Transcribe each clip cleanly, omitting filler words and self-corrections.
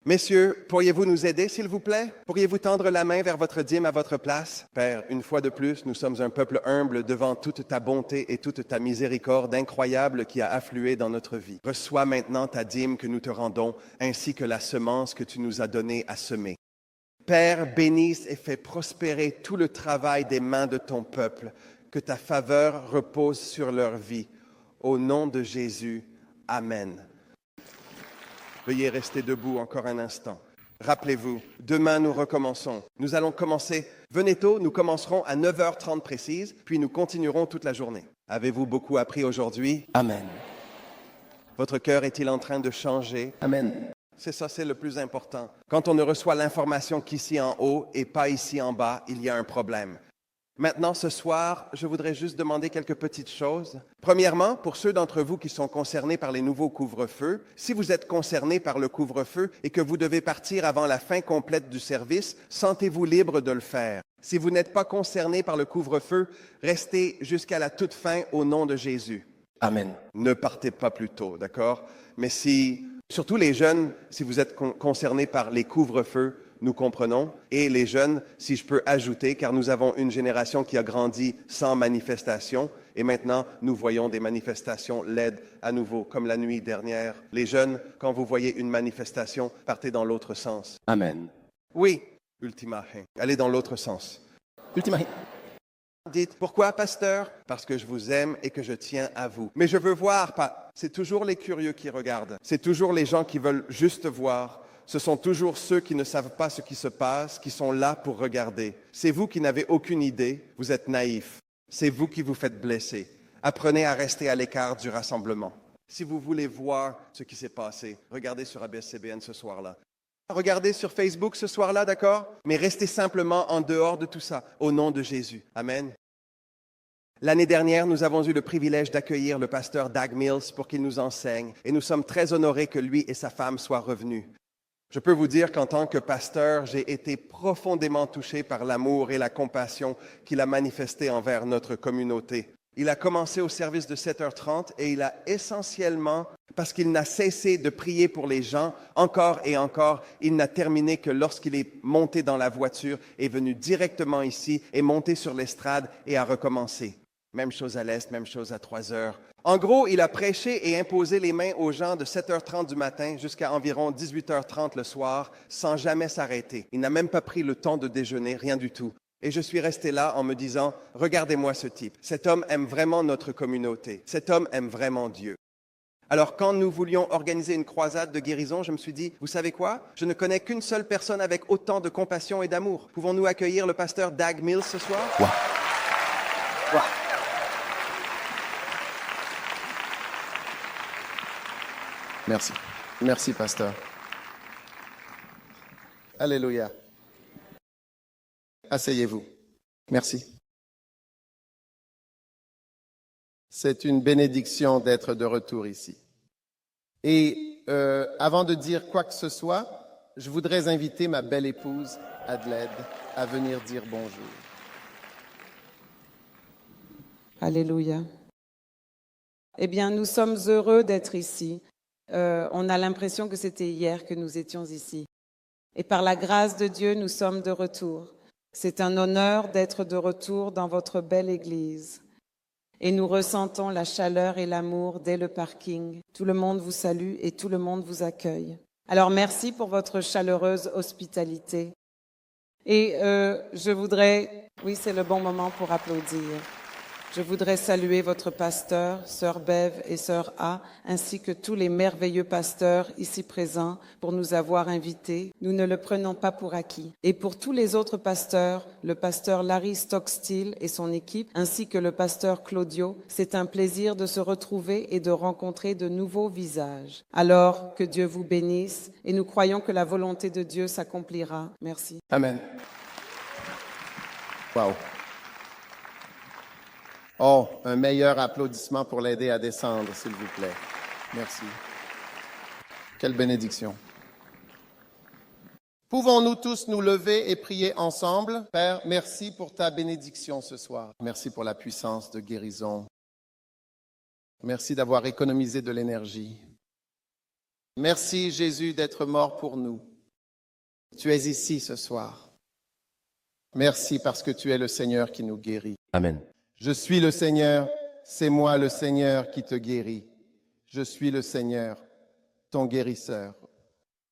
Messieurs, pourriez-vous nous aider, s'il vous plaît? Pourriez-vous tendre la main vers votre dîme à votre place? Père, une fois de plus, nous sommes un peuple humble devant toute ta bonté et toute ta miséricorde incroyable qui a afflué dans notre vie. Reçois maintenant ta dîme que nous te rendons, ainsi que la semence que tu nous as donnée à semer. Père, bénisse et fais prospérer tout le travail des mains de ton peuple, que ta faveur repose sur leur vie. Au nom de Jésus, Amen. Veuillez rester debout encore un instant. Rappelez-vous, demain nous recommençons. Nous allons commencer, venez tôt, nous commencerons à 9h30 précise, puis nous continuerons toute la journée. Avez-vous beaucoup appris aujourd'hui? Amen. Votre cœur est-il en train de changer? Amen. C'est ça, c'est le plus important. Quand on ne reçoit l'information qu'ici en haut et pas ici en bas, il y a un problème. Maintenant, ce soir, je voudrais juste demander quelques petites choses. Premièrement, pour ceux d'entre vous qui sont concernés par les nouveaux couvre-feux, si vous êtes concernés par le couvre-feu et que vous devez partir avant la fin complète du service, sentez-vous libre de le faire. Si vous n'êtes pas concerné par le couvre-feu, restez jusqu'à la toute fin au nom de Jésus. Amen. Ne partez pas plus tôt, d'accord? Mais surtout les jeunes, si vous êtes concernés par les couvre-feux, nous comprenons. Et les jeunes, si je peux ajouter, car nous avons une génération qui a grandi sans manifestation, et maintenant nous voyons des manifestations laides à nouveau, comme la nuit dernière. Les jeunes, quand vous voyez une manifestation, partez dans l'autre sens. Amen. Oui, ultima. Allez dans l'autre sens. Ultima. Dites, pourquoi, pasteur? Parce que je vous aime et que je tiens à vous. Mais je veux voir, c'est toujours les curieux qui regardent. C'est toujours les gens qui veulent juste voir. Ce sont toujours ceux qui ne savent pas ce qui se passe, qui sont là pour regarder. C'est vous qui n'avez aucune idée, vous êtes naïfs. C'est vous qui vous faites blesser. Apprenez à rester à l'écart du rassemblement. Si vous voulez voir ce qui s'est passé, regardez sur ABS-CBN ce soir-là. Regardez sur Facebook ce soir-là, d'accord? Mais restez simplement en dehors de tout ça, au nom de Jésus. Amen. L'année dernière, nous avons eu le privilège d'accueillir le pasteur Dag Mills pour qu'il nous enseigne, et nous sommes très honorés que lui et sa femme soient revenus. Je peux vous dire qu'en tant que pasteur, j'ai été profondément touché par l'amour et la compassion qu'il a manifesté envers notre communauté. Il a commencé au service de 7h30 et il a essentiellement, parce qu'il n'a cessé de prier pour les gens, encore et encore, il n'a terminé que lorsqu'il est monté dans la voiture, est venu directement ici, est monté sur l'estrade et a recommencé. Même chose à l'Est, même chose à 3h. En gros, il a prêché et imposé les mains aux gens de 7h30 du matin jusqu'à environ 18h30 le soir, sans jamais s'arrêter. Il n'a même pas pris le temps de déjeuner, rien du tout. Et je suis resté là en me disant, regardez-moi ce type. Cet homme aime vraiment notre communauté. Cet homme aime vraiment Dieu. Alors, quand nous voulions organiser une croisade de guérison, je me suis dit, vous savez quoi? Je ne connais qu'une seule personne avec autant de compassion et d'amour. Pouvons-nous accueillir le pasteur Dag Mills ce soir? Wow. Wow. Merci. Merci, pasteur. Alléluia. Asseyez-vous. Merci. C'est une bénédiction d'être de retour ici. Et avant de dire quoi que ce soit, je voudrais inviter ma belle épouse, Adelaide, à venir dire bonjour. Alléluia. Eh bien, nous sommes heureux d'être ici. On a l'impression que c'était hier que nous étions ici. Et par la grâce de Dieu, nous sommes de retour. C'est un honneur d'être de retour dans votre belle église. Et nous ressentons la chaleur et l'amour dès le parking. Tout le monde vous salue et tout le monde vous accueille. Alors merci pour votre chaleureuse hospitalité. Et oui, c'est le bon moment pour applaudir. Je voudrais saluer votre pasteur, sœur Bev et sœur A, ainsi que tous les merveilleux pasteurs ici présents pour nous avoir invités. Nous ne le prenons pas pour acquis. Et pour tous les autres pasteurs, le pasteur Larry Stockstill et son équipe, ainsi que le pasteur Claudio, c'est un plaisir de se retrouver et de rencontrer de nouveaux visages. Alors, que Dieu vous bénisse et nous croyons que la volonté de Dieu s'accomplira. Merci. Amen. Wow. Oh, un meilleur applaudissement pour l'aider à descendre, s'il vous plaît. Merci. Quelle bénédiction. Pouvons-nous tous nous lever et prier ensemble? Père, merci pour ta bénédiction ce soir. Merci pour la puissance de guérison. Merci d'avoir économisé de l'énergie. Merci, Jésus, d'être mort pour nous. Tu es ici ce soir. Merci parce que tu es le Seigneur qui nous guérit. Amen. Je suis le Seigneur, c'est moi le Seigneur qui te guérit. Je suis le Seigneur, ton guérisseur.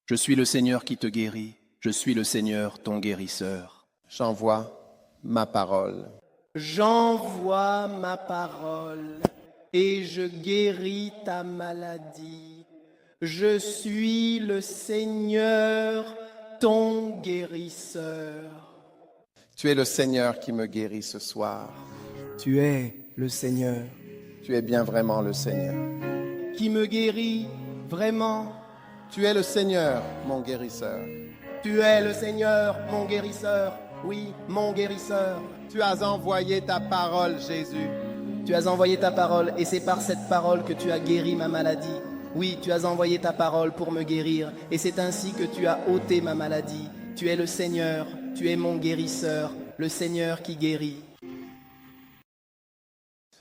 Je suis le Seigneur qui te guérit. Je suis le Seigneur, ton guérisseur. J'envoie ma parole. J'envoie ma parole et je guéris ta maladie. Je suis le Seigneur, ton guérisseur. Tu es le Seigneur qui me guérit ce soir. Tu es le Seigneur Tu es bien vraiment le Seigneur. qui me guérit vraiment. Tu es le Seigneur, mon guérisseur. Tu es le Seigneur, mon guérisseur. Oui, mon guérisseur. Tu as envoyé ta parole, Jésus. Tu as envoyé ta parole et c'est par cette parole que tu as guéri ma maladie. Oui, tu as envoyé ta parole pour me guérir et c'est ainsi que tu as ôté ma maladie. Tu es le Seigneur, tu es mon guérisseur, le Seigneur qui guérit.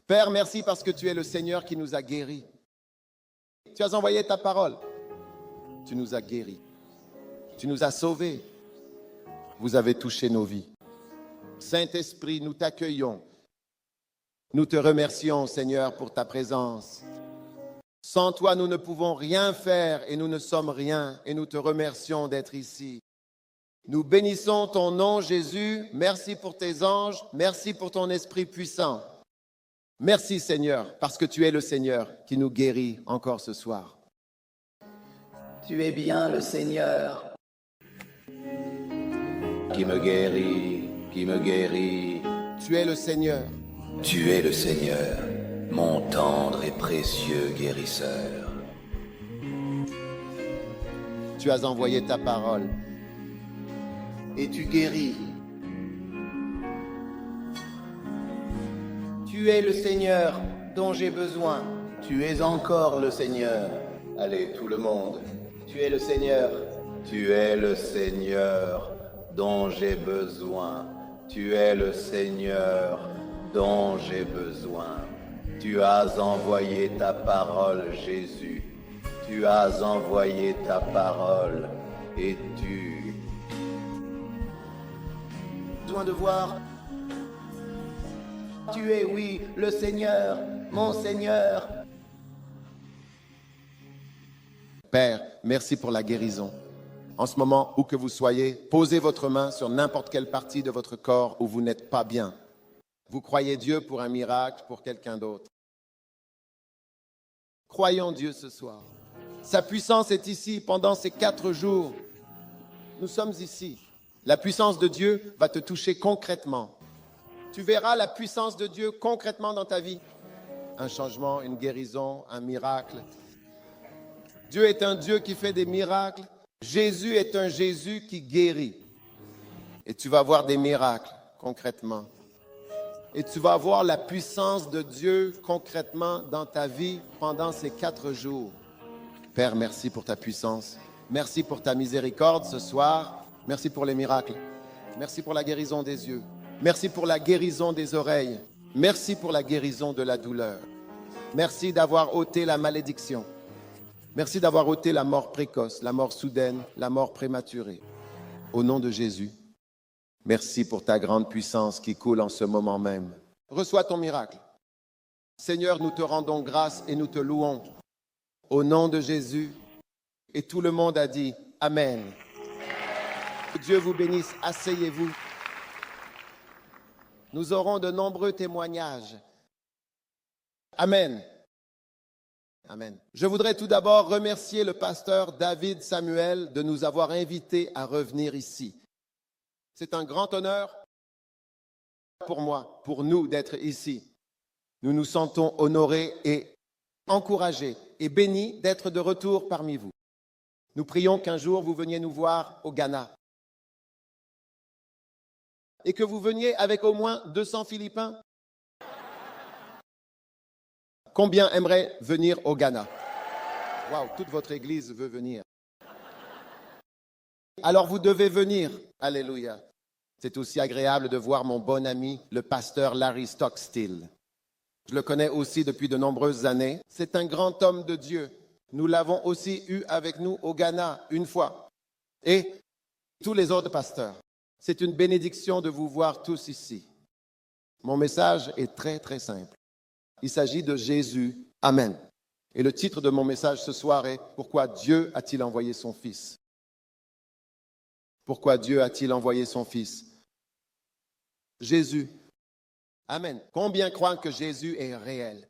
Père, merci parce que tu es le Seigneur qui nous a guéris. Tu as envoyé ta parole. Tu nous as guéris. Tu nous as sauvés. Vous avez touché nos vies. Saint-Esprit, nous t'accueillons. Nous te remercions, Seigneur, pour ta présence. Sans toi, nous ne pouvons rien faire et nous ne sommes rien et nous te remercions d'être ici. Nous bénissons ton nom, Jésus. Merci pour tes anges. Merci pour ton Esprit puissant. Merci, Seigneur, parce que tu es le Seigneur qui nous guérit encore ce soir. Tu es bien le Seigneur. Qui me guérit, qui me guérit. Tu es le Seigneur. Tu es le Seigneur, mon tendre et précieux guérisseur. Tu as envoyé ta parole et tu guéris. Tu es le Seigneur dont j'ai besoin. Tu es encore le Seigneur. Allez, tout le monde. Tu es le Seigneur. Tu es le Seigneur dont j'ai besoin. Tu es le Seigneur dont j'ai besoin. Tu as envoyé ta parole, Jésus. Tu as envoyé ta parole et tu... Besoin de voir. Tu es, oui, le Seigneur, mon Seigneur. Père, merci pour la guérison. En ce moment, où que vous soyez, posez votre main sur n'importe quelle partie de votre corps où vous n'êtes pas bien. Vous croyez Dieu pour un miracle, pour quelqu'un d'autre. Croyons Dieu ce soir. Sa puissance est ici pendant ces 4 jours. Nous sommes ici. La puissance de Dieu va te toucher concrètement. Tu verras la puissance de Dieu concrètement dans ta vie. Un changement, une guérison, un miracle. Dieu est un Dieu qui fait des miracles. Jésus est un Jésus qui guérit. Et tu vas voir des miracles concrètement. Et tu vas voir la puissance de Dieu concrètement dans ta vie pendant ces 4 jours. Père, merci pour ta puissance. Merci pour ta miséricorde ce soir. Merci pour les miracles. Merci pour la guérison des yeux. Merci pour la guérison des oreilles. Merci pour la guérison de la douleur. Merci d'avoir ôté la malédiction. Merci d'avoir ôté la mort précoce, la mort soudaine, la mort prématurée. Au nom de Jésus, merci pour ta grande puissance qui coule en ce moment même. Reçois ton miracle. Seigneur, nous te rendons grâce et nous te louons. Au nom de Jésus, et tout le monde a dit Amen. Que Dieu vous bénisse. Asseyez-vous. Nous aurons de nombreux témoignages. Amen. Amen. Je voudrais tout d'abord remercier le pasteur David Samuel de nous avoir invités à revenir ici. C'est un grand honneur pour moi, pour nous d'être ici. Nous nous sentons honorés et encouragés et bénis d'être de retour parmi vous. Nous prions qu'un jour vous veniez nous voir au Ghana et que vous veniez avec au moins 200 Philippins. Combien aimeraient venir au Ghana? Waouh, toute votre église veut venir. Alors vous devez venir. Alléluia. C'est aussi agréable de voir mon bon ami, le pasteur Larry Stockstill. Je le connais aussi depuis de nombreuses années. C'est un grand homme de Dieu. Nous l'avons aussi eu avec nous au Ghana une fois. Et tous les autres pasteurs. C'est une bénédiction de vous voir tous ici. Mon message est très, très simple. Il s'agit de Jésus. Amen. Et le titre de mon message ce soir est « Pourquoi Dieu a-t-il envoyé son Fils ?» Pourquoi Dieu a-t-il envoyé son Fils? Jésus. Amen. Combien croient que Jésus est réel?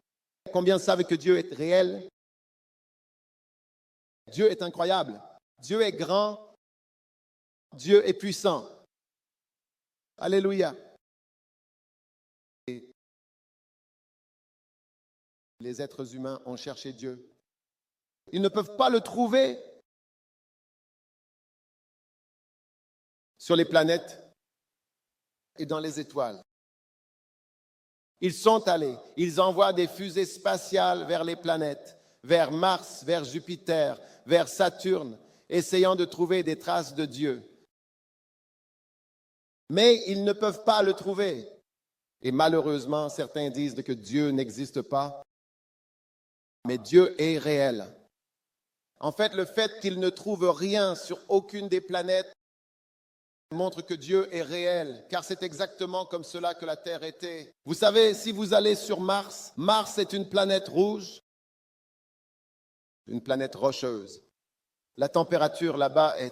Combien savent que Dieu est réel? Dieu est incroyable. Dieu est grand. Dieu est puissant. Alléluia. Et les êtres humains ont cherché Dieu. Ils ne peuvent pas le trouver sur les planètes et dans les étoiles. Ils sont allés, ils envoient des fusées spatiales vers les planètes, vers Mars, vers Jupiter, vers Saturne, essayant de trouver des traces de Dieu. Mais ils ne peuvent pas le trouver. Et malheureusement, certains disent que Dieu n'existe pas. Mais Dieu est réel. En fait, le fait qu'ils ne trouvent rien sur aucune des planètes montre que Dieu est réel, car c'est exactement comme cela que la Terre était. Vous savez, si vous allez sur Mars, Mars est une planète rouge, une planète rocheuse. La température là-bas est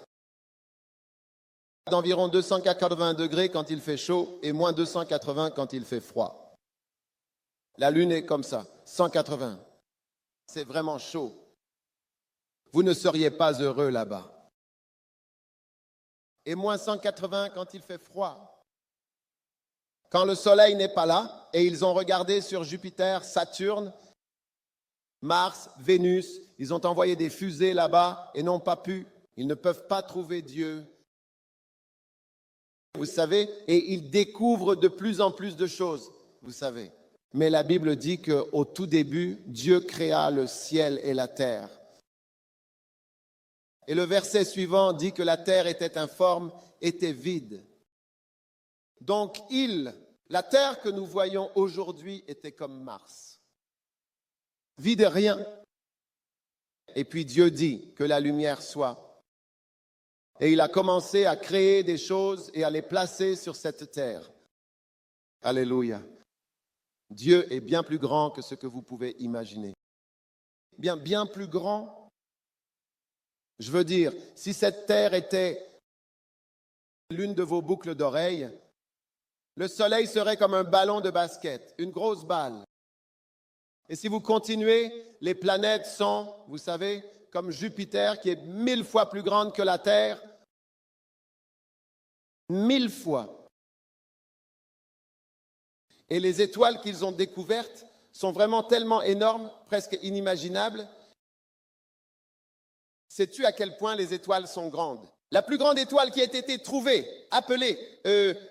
d'environ 280 degrés quand il fait chaud et moins 280 quand il fait froid. La Lune est comme ça, 180. C'est vraiment chaud. Vous ne seriez pas heureux là-bas. Et moins 180 quand il fait froid. Quand le soleil n'est pas là, et ils ont regardé sur Jupiter, Saturne, Mars, Vénus, ils ont envoyé des fusées là-bas et n'ont pas pu. Ils ne peuvent pas trouver Dieu. Vous savez, et ils découvrent de plus en plus de choses, vous savez. Mais la Bible dit qu'au tout début, Dieu créa le ciel et la terre. Et le verset suivant dit que la terre était informe, était vide. Donc la terre que nous voyons aujourd'hui était comme Mars. Vide et rien. Et puis Dieu dit que la lumière soit. Et il a commencé à créer des choses et à les placer sur cette terre. Alléluia. Dieu est bien plus grand que ce que vous pouvez imaginer. Bien plus grand. Je veux dire, si cette terre était l'une de vos boucles d'oreilles, le soleil serait comme un ballon de basket, une grosse balle. Et si vous continuez, les planètes sont, vous savez, comme Jupiter, qui est 1000 fois plus grande que la Terre. 1000 fois. Et les étoiles qu'ils ont découvertes sont vraiment tellement énormes, presque inimaginables. Sais-tu à quel point les étoiles sont grandes? La plus grande étoile qui a été trouvée, appelée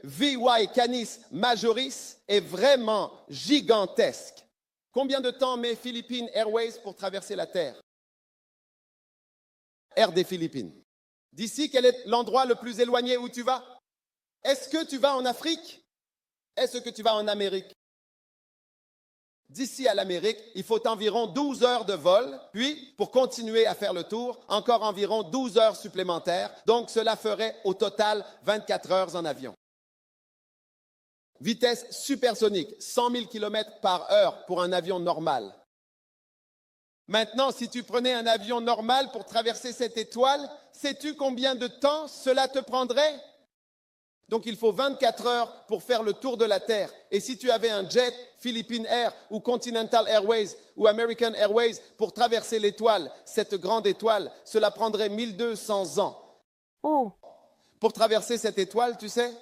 VY Canis Majoris, est vraiment gigantesque. Combien de temps met Philippines Airways pour traverser la Terre? Air des Philippines. D'ici, quel est l'endroit le plus éloigné où tu vas? Est-ce que tu vas en Afrique? Est-ce que tu vas en Amérique? D'ici à l'Amérique, il faut environ 12 heures de vol, puis pour continuer à faire le tour, encore environ 12 heures supplémentaires. Donc, cela ferait au total 24 heures en avion. Vitesse supersonique, 100 000 km par heure pour un avion normal. Maintenant, si tu prenais un avion normal pour traverser cette étoile, sais-tu combien de temps cela te prendrait? Donc, il faut 24 heures pour faire le tour de la Terre. Et si tu avais un jet, Philippine Air ou Continental Airways ou American Airways pour traverser l'étoile, cette grande étoile, cela prendrait 1200 ans. Oh. Pour traverser cette étoile, tu sais?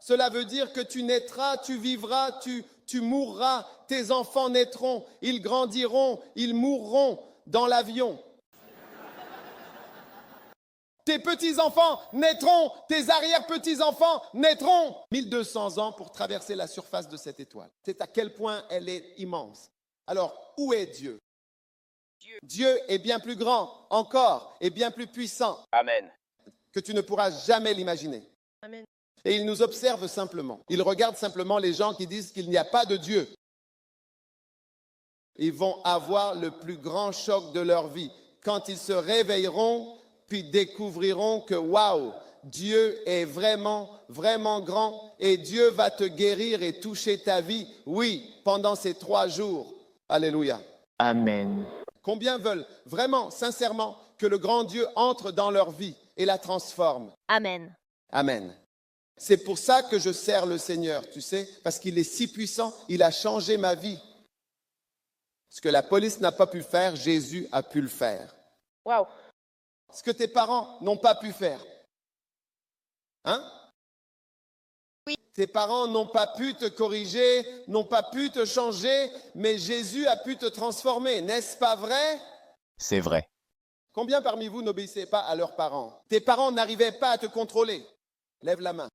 Cela veut dire que tu naîtras, tu vivras, tu mourras, tes enfants naîtront, ils grandiront, ils mourront dans l'avion. Tes petits-enfants naîtront, tes arrière-petits-enfants naîtront. 1200 ans pour traverser la surface de cette étoile. C'est à quel point elle est immense. Alors, où est Dieu? Dieu est bien plus grand encore et bien plus puissant. Amen. Que tu ne pourras jamais l'imaginer. Amen. Et il nous observe simplement. Il regarde simplement les gens qui disent qu'il n'y a pas de Dieu. Ils vont avoir le plus grand choc de leur vie. Quand ils se réveilleront puis découvriront que, waouh, Dieu est vraiment, vraiment grand et Dieu va te guérir et toucher ta vie, oui, pendant ces 3 jours. Alléluia. Amen. Combien veulent vraiment, sincèrement, que le grand Dieu entre dans leur vie et la transforme? Amen. Amen. C'est pour ça que je sers le Seigneur, tu sais, parce qu'il est si puissant, il a changé ma vie. Ce que la police n'a pas pu faire, Jésus a pu le faire. Waouh. Ce que tes parents n'ont pas pu faire. Hein? Oui. Tes parents n'ont pas pu te corriger, n'ont pas pu te changer, mais Jésus a pu te transformer. N'est-ce pas vrai? C'est vrai. Combien parmi vous n'obéissaient pas à leurs parents? Tes parents n'arrivaient pas à te contrôler. Lève la main.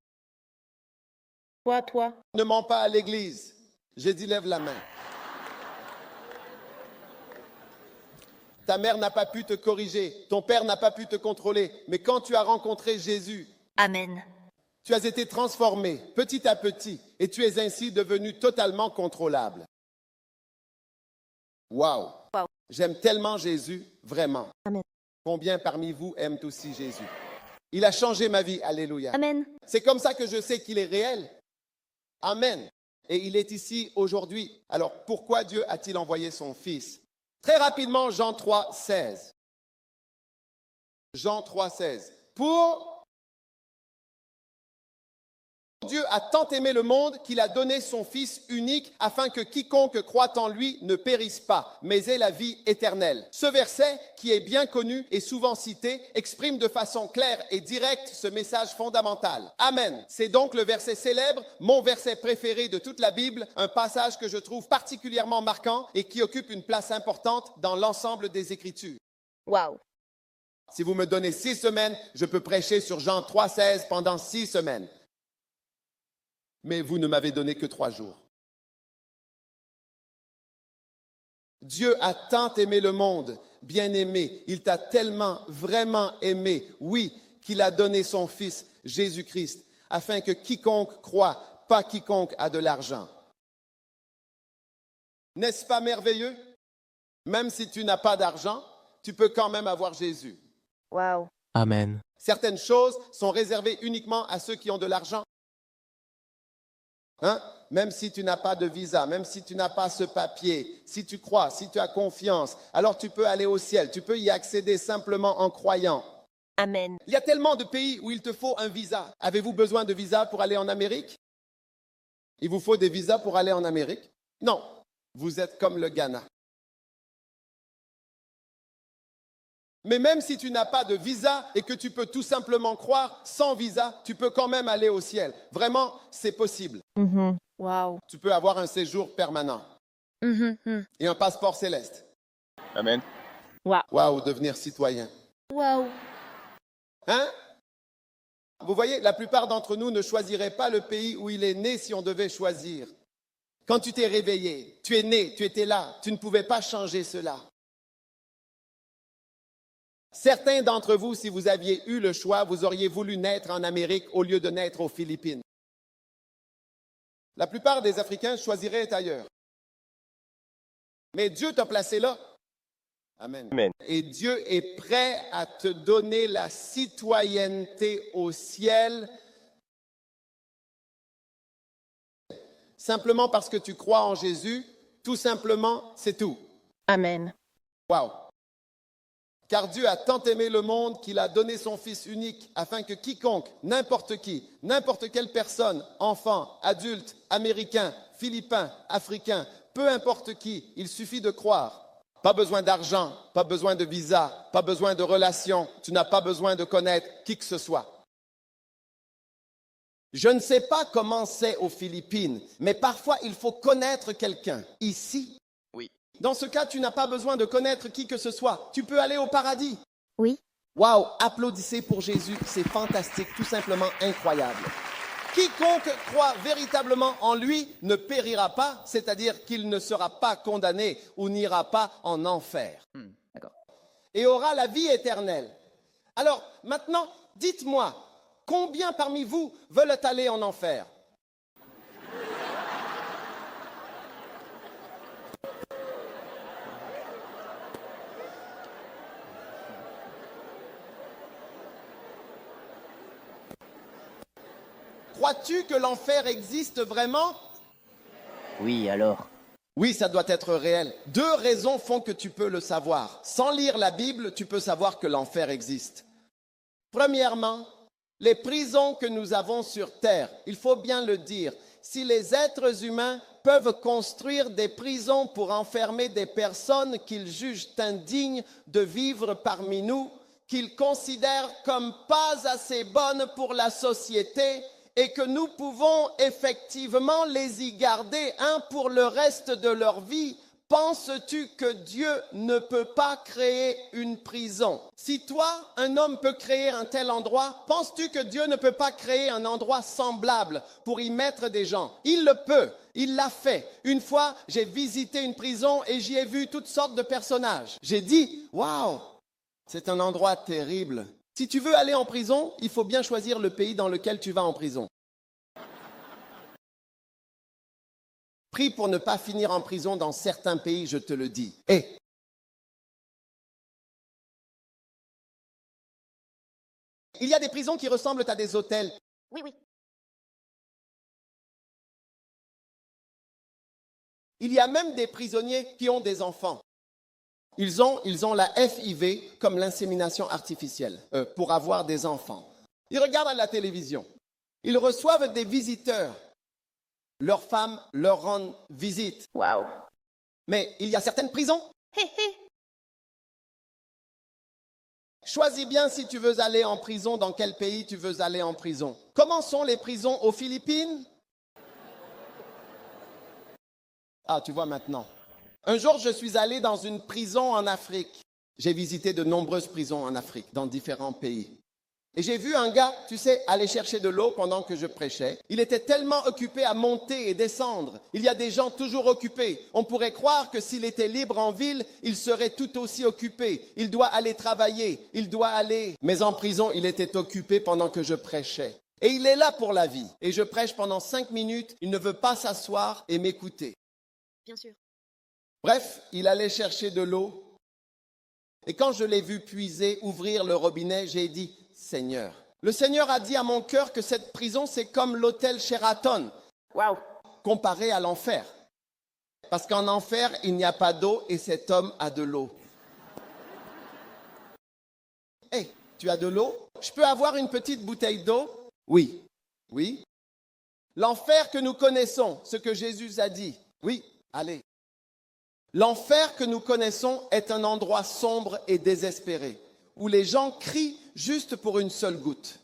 Toi. Ne mens pas à l'église. J'ai dit lève la main. Ta mère n'a pas pu te corriger, ton père n'a pas pu te contrôler, mais quand tu as rencontré Jésus, Amen. tu as été transformé petit à petit et tu es ainsi devenu totalement contrôlable. Waouh! Wow. J'aime tellement Jésus, vraiment. Amen. Combien parmi vous aiment aussi Jésus? Il a changé ma vie, alléluia. Amen. C'est comme ça que je sais qu'il est réel. Amen. Et il est ici aujourd'hui. Alors pourquoi Dieu a-t-il envoyé son Fils? Très rapidement, Jean 3, 16. Jean 3, 16. Pour Dieu a tant aimé le monde qu'il a donné son Fils unique afin que quiconque croit en lui ne périsse pas, mais ait la vie éternelle. Ce verset, qui est bien connu et souvent cité, exprime de façon claire et directe ce message fondamental. Amen. C'est donc le verset célèbre, mon verset préféré de toute la Bible, un passage que je trouve particulièrement marquant et qui occupe une place importante dans l'ensemble des Écritures. Waouh. Si vous me donnez 6 semaines, je peux prêcher sur Jean 3, 16 pendant 6 semaines. Mais vous ne m'avez donné que 3 jours. Dieu a tant aimé le monde, bien aimé. Il t'a tellement, vraiment aimé, oui, qu'il a donné son Fils, Jésus-Christ, afin que quiconque croit, pas quiconque a de l'argent. N'est-ce pas merveilleux? Même si tu n'as pas d'argent, tu peux quand même avoir Jésus. Waouh. Amen. Certaines choses sont réservées uniquement à ceux qui ont de l'argent. Hein? Même si tu n'as pas de visa, même si tu n'as pas ce papier, si tu crois, si tu as confiance, alors tu peux aller au ciel. Tu peux y accéder simplement en croyant. Amen. Il y a tellement de pays où il te faut un visa. Avez-vous besoin de visa pour aller en Amérique? Il vous faut des visas pour aller en Amérique? Non. Vous êtes comme le Ghana. Mais même si tu n'as pas de visa et que tu peux tout simplement croire, sans visa, tu peux quand même aller au ciel. Vraiment, c'est possible. Waouh. Tu peux avoir un séjour permanent et un passeport céleste. Amen. Waouh, devenir citoyen. Waouh. Hein? Vous voyez, la plupart d'entre nous ne choisiraient pas le pays où il est né si on devait choisir. Quand tu t'es réveillé, tu es né, tu étais là, tu ne pouvais pas changer cela. Certains d'entre vous, si vous aviez eu le choix, vous auriez voulu naître en Amérique au lieu de naître aux Philippines. La plupart des Africains choisiraient ailleurs. Mais Dieu t'a placé là. Amen. Amen. Et Dieu est prêt à te donner la citoyenneté au ciel simplement parce que tu crois en Jésus. Tout simplement, c'est tout. Amen. Wow. Car Dieu a tant aimé le monde qu'il a donné son Fils unique afin que quiconque, n'importe qui, n'importe quelle personne, enfant, adulte, américain, philippin, africain, peu importe qui, il suffit de croire. Pas besoin d'argent, pas besoin de visa, pas besoin de relations, tu n'as pas besoin de connaître qui que ce soit. Je ne sais pas comment c'est aux Philippines, mais parfois il faut connaître quelqu'un. Ici, dans ce cas, tu n'as pas besoin de connaître qui que ce soit. Tu peux aller au paradis. Oui. Waouh, applaudissez pour Jésus, c'est fantastique, tout simplement incroyable. Quiconque croit véritablement en lui ne périra pas, c'est-à-dire qu'il ne sera pas condamné ou n'ira pas en enfer. Et aura la vie éternelle. Alors, maintenant, dites-moi, combien parmi vous veulent aller en enfer? Crois-tu que l'enfer existe vraiment? Oui, alors. Oui, ça doit être réel. 2 raisons font que tu peux le savoir. Sans lire la Bible, tu peux savoir que l'enfer existe. Premièrement, les prisons que nous avons sur terre, il faut bien le dire, si les êtres humains peuvent construire des prisons pour enfermer des personnes qu'ils jugent indignes de vivre parmi nous, qu'ils considèrent comme pas assez bonnes pour la société et que nous pouvons effectivement les y garder pour le reste de leur vie, penses-tu que Dieu ne peut pas créer une prison? Si toi, un homme peut créer un tel endroit, penses-tu que Dieu ne peut pas créer un endroit semblable pour y mettre des gens? Il le peut, il l'a fait. Une fois, j'ai visité une prison et j'y ai vu toutes sortes de personnages. J'ai dit, waouh, c'est un endroit terrible. Si tu veux aller en prison, il faut bien choisir le pays dans lequel tu vas en prison. Prie pour ne pas finir en prison dans certains pays, je te le dis. Il y a des prisons qui ressemblent à des hôtels. Oui, oui. Il y a même des prisonniers qui ont des enfants. Ils ont la FIV, comme l'insémination artificielle, pour avoir des enfants. Ils regardent à la télévision. Ils reçoivent des visiteurs. Leurs femmes leur rendent visite. Waouh. Mais il y a certaines prisons. Hé, hé. Choisis bien si tu veux aller en prison, dans quel pays tu veux aller en prison. Comment sont les prisons aux Philippines? Ah, tu vois maintenant. Un jour, je suis allé dans une prison en Afrique. J'ai visité de nombreuses prisons en Afrique, dans différents pays. Et j'ai vu un gars, tu sais, aller chercher de l'eau pendant que je prêchais. Il était tellement occupé à monter et descendre. Il y a des gens toujours occupés. On pourrait croire que s'il était libre en ville, il serait tout aussi occupé. Il doit aller travailler, il doit aller... Mais en prison, il était occupé pendant que je prêchais. Et il est là pour la vie. Et je prêche pendant 5 minutes, il ne veut pas s'asseoir et m'écouter. Bien sûr. Bref, il allait chercher de l'eau. Et quand je l'ai vu puiser, ouvrir le robinet, j'ai dit... Seigneur. Le Seigneur a dit à mon cœur que cette prison, c'est comme l'hôtel Sheraton, Waouh. comparé à l'enfer. Parce qu'en enfer, il n'y a pas d'eau et cet homme a de l'eau. Hé, tu as de l'eau? Je peux avoir une petite bouteille d'eau? Oui. Oui. L'enfer que nous connaissons, ce que Jésus a dit. Oui, allez. L'enfer que nous connaissons est un endroit sombre et désespéré, où les gens crient juste pour une seule goutte.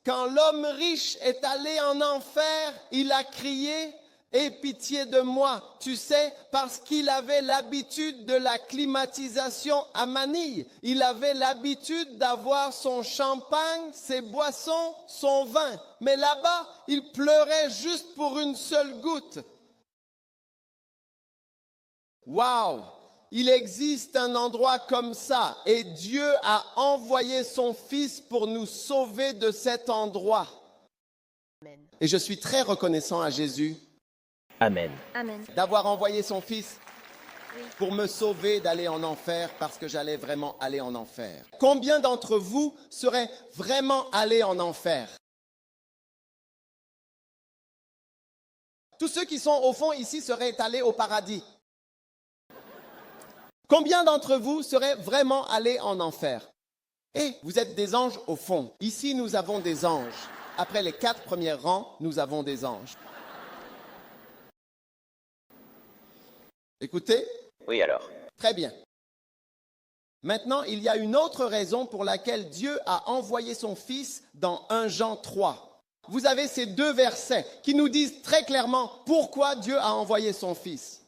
Quand l'homme riche est allé en enfer, il a crié « Aie pitié de moi !» Tu sais, parce qu'il avait l'habitude de la climatisation à Manille. Il avait l'habitude d'avoir son champagne, ses boissons, son vin. Mais là-bas, il pleurait juste pour une seule goutte. Waouh! Il existe un endroit comme ça et Dieu a envoyé son Fils pour nous sauver de cet endroit. Amen. Et je suis très reconnaissant à Jésus Amen. Amen. d'avoir envoyé son Fils pour me sauver d'aller en enfer parce que j'allais vraiment aller en enfer. Combien d'entre vous seraient vraiment allés en enfer? Tous ceux qui sont au fond ici seraient allés au paradis. Combien d'entre vous seraient vraiment allés en enfer? Et vous êtes des anges au fond. Ici, nous avons des anges. Après les 4 premiers rangs, nous avons des anges. Écoutez? Oui, alors. Très bien. Maintenant, il y a une autre raison pour laquelle Dieu a envoyé son Fils dans 1 Jean 3. Vous avez ces 2 versets qui nous disent très clairement pourquoi Dieu a envoyé son Fils.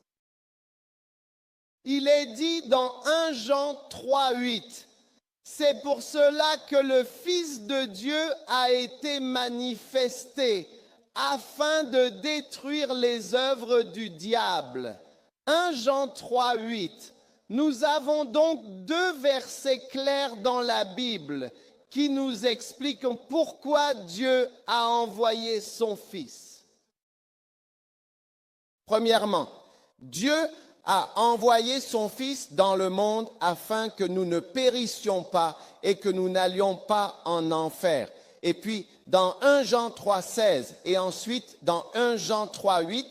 Il est dit dans 1 Jean 3, 8, « C'est pour cela que le Fils de Dieu a été manifesté, afin de détruire les œuvres du diable. » 1 Jean 3, 8. Nous avons donc 2 versets clairs dans la Bible qui nous expliquent pourquoi Dieu a envoyé son Fils. Premièrement, Dieu a envoyé son Fils dans le monde afin que nous ne périssions pas et que nous n'allions pas en enfer. Et puis, dans 1 Jean 3,16 et ensuite dans 1 Jean 3,8,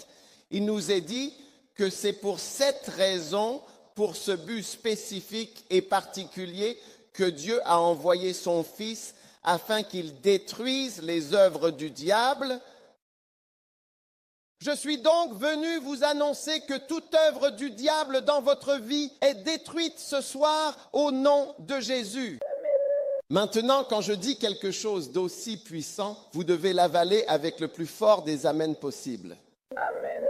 il nous est dit que c'est pour cette raison, pour ce but spécifique et particulier, que Dieu a envoyé son Fils afin qu'il détruise les œuvres du diable. Je suis donc venu vous annoncer que toute œuvre du diable dans votre vie est détruite ce soir au nom de Jésus. Maintenant, quand je dis quelque chose d'aussi puissant, vous devez l'avaler avec le plus fort des amens possibles. Amen.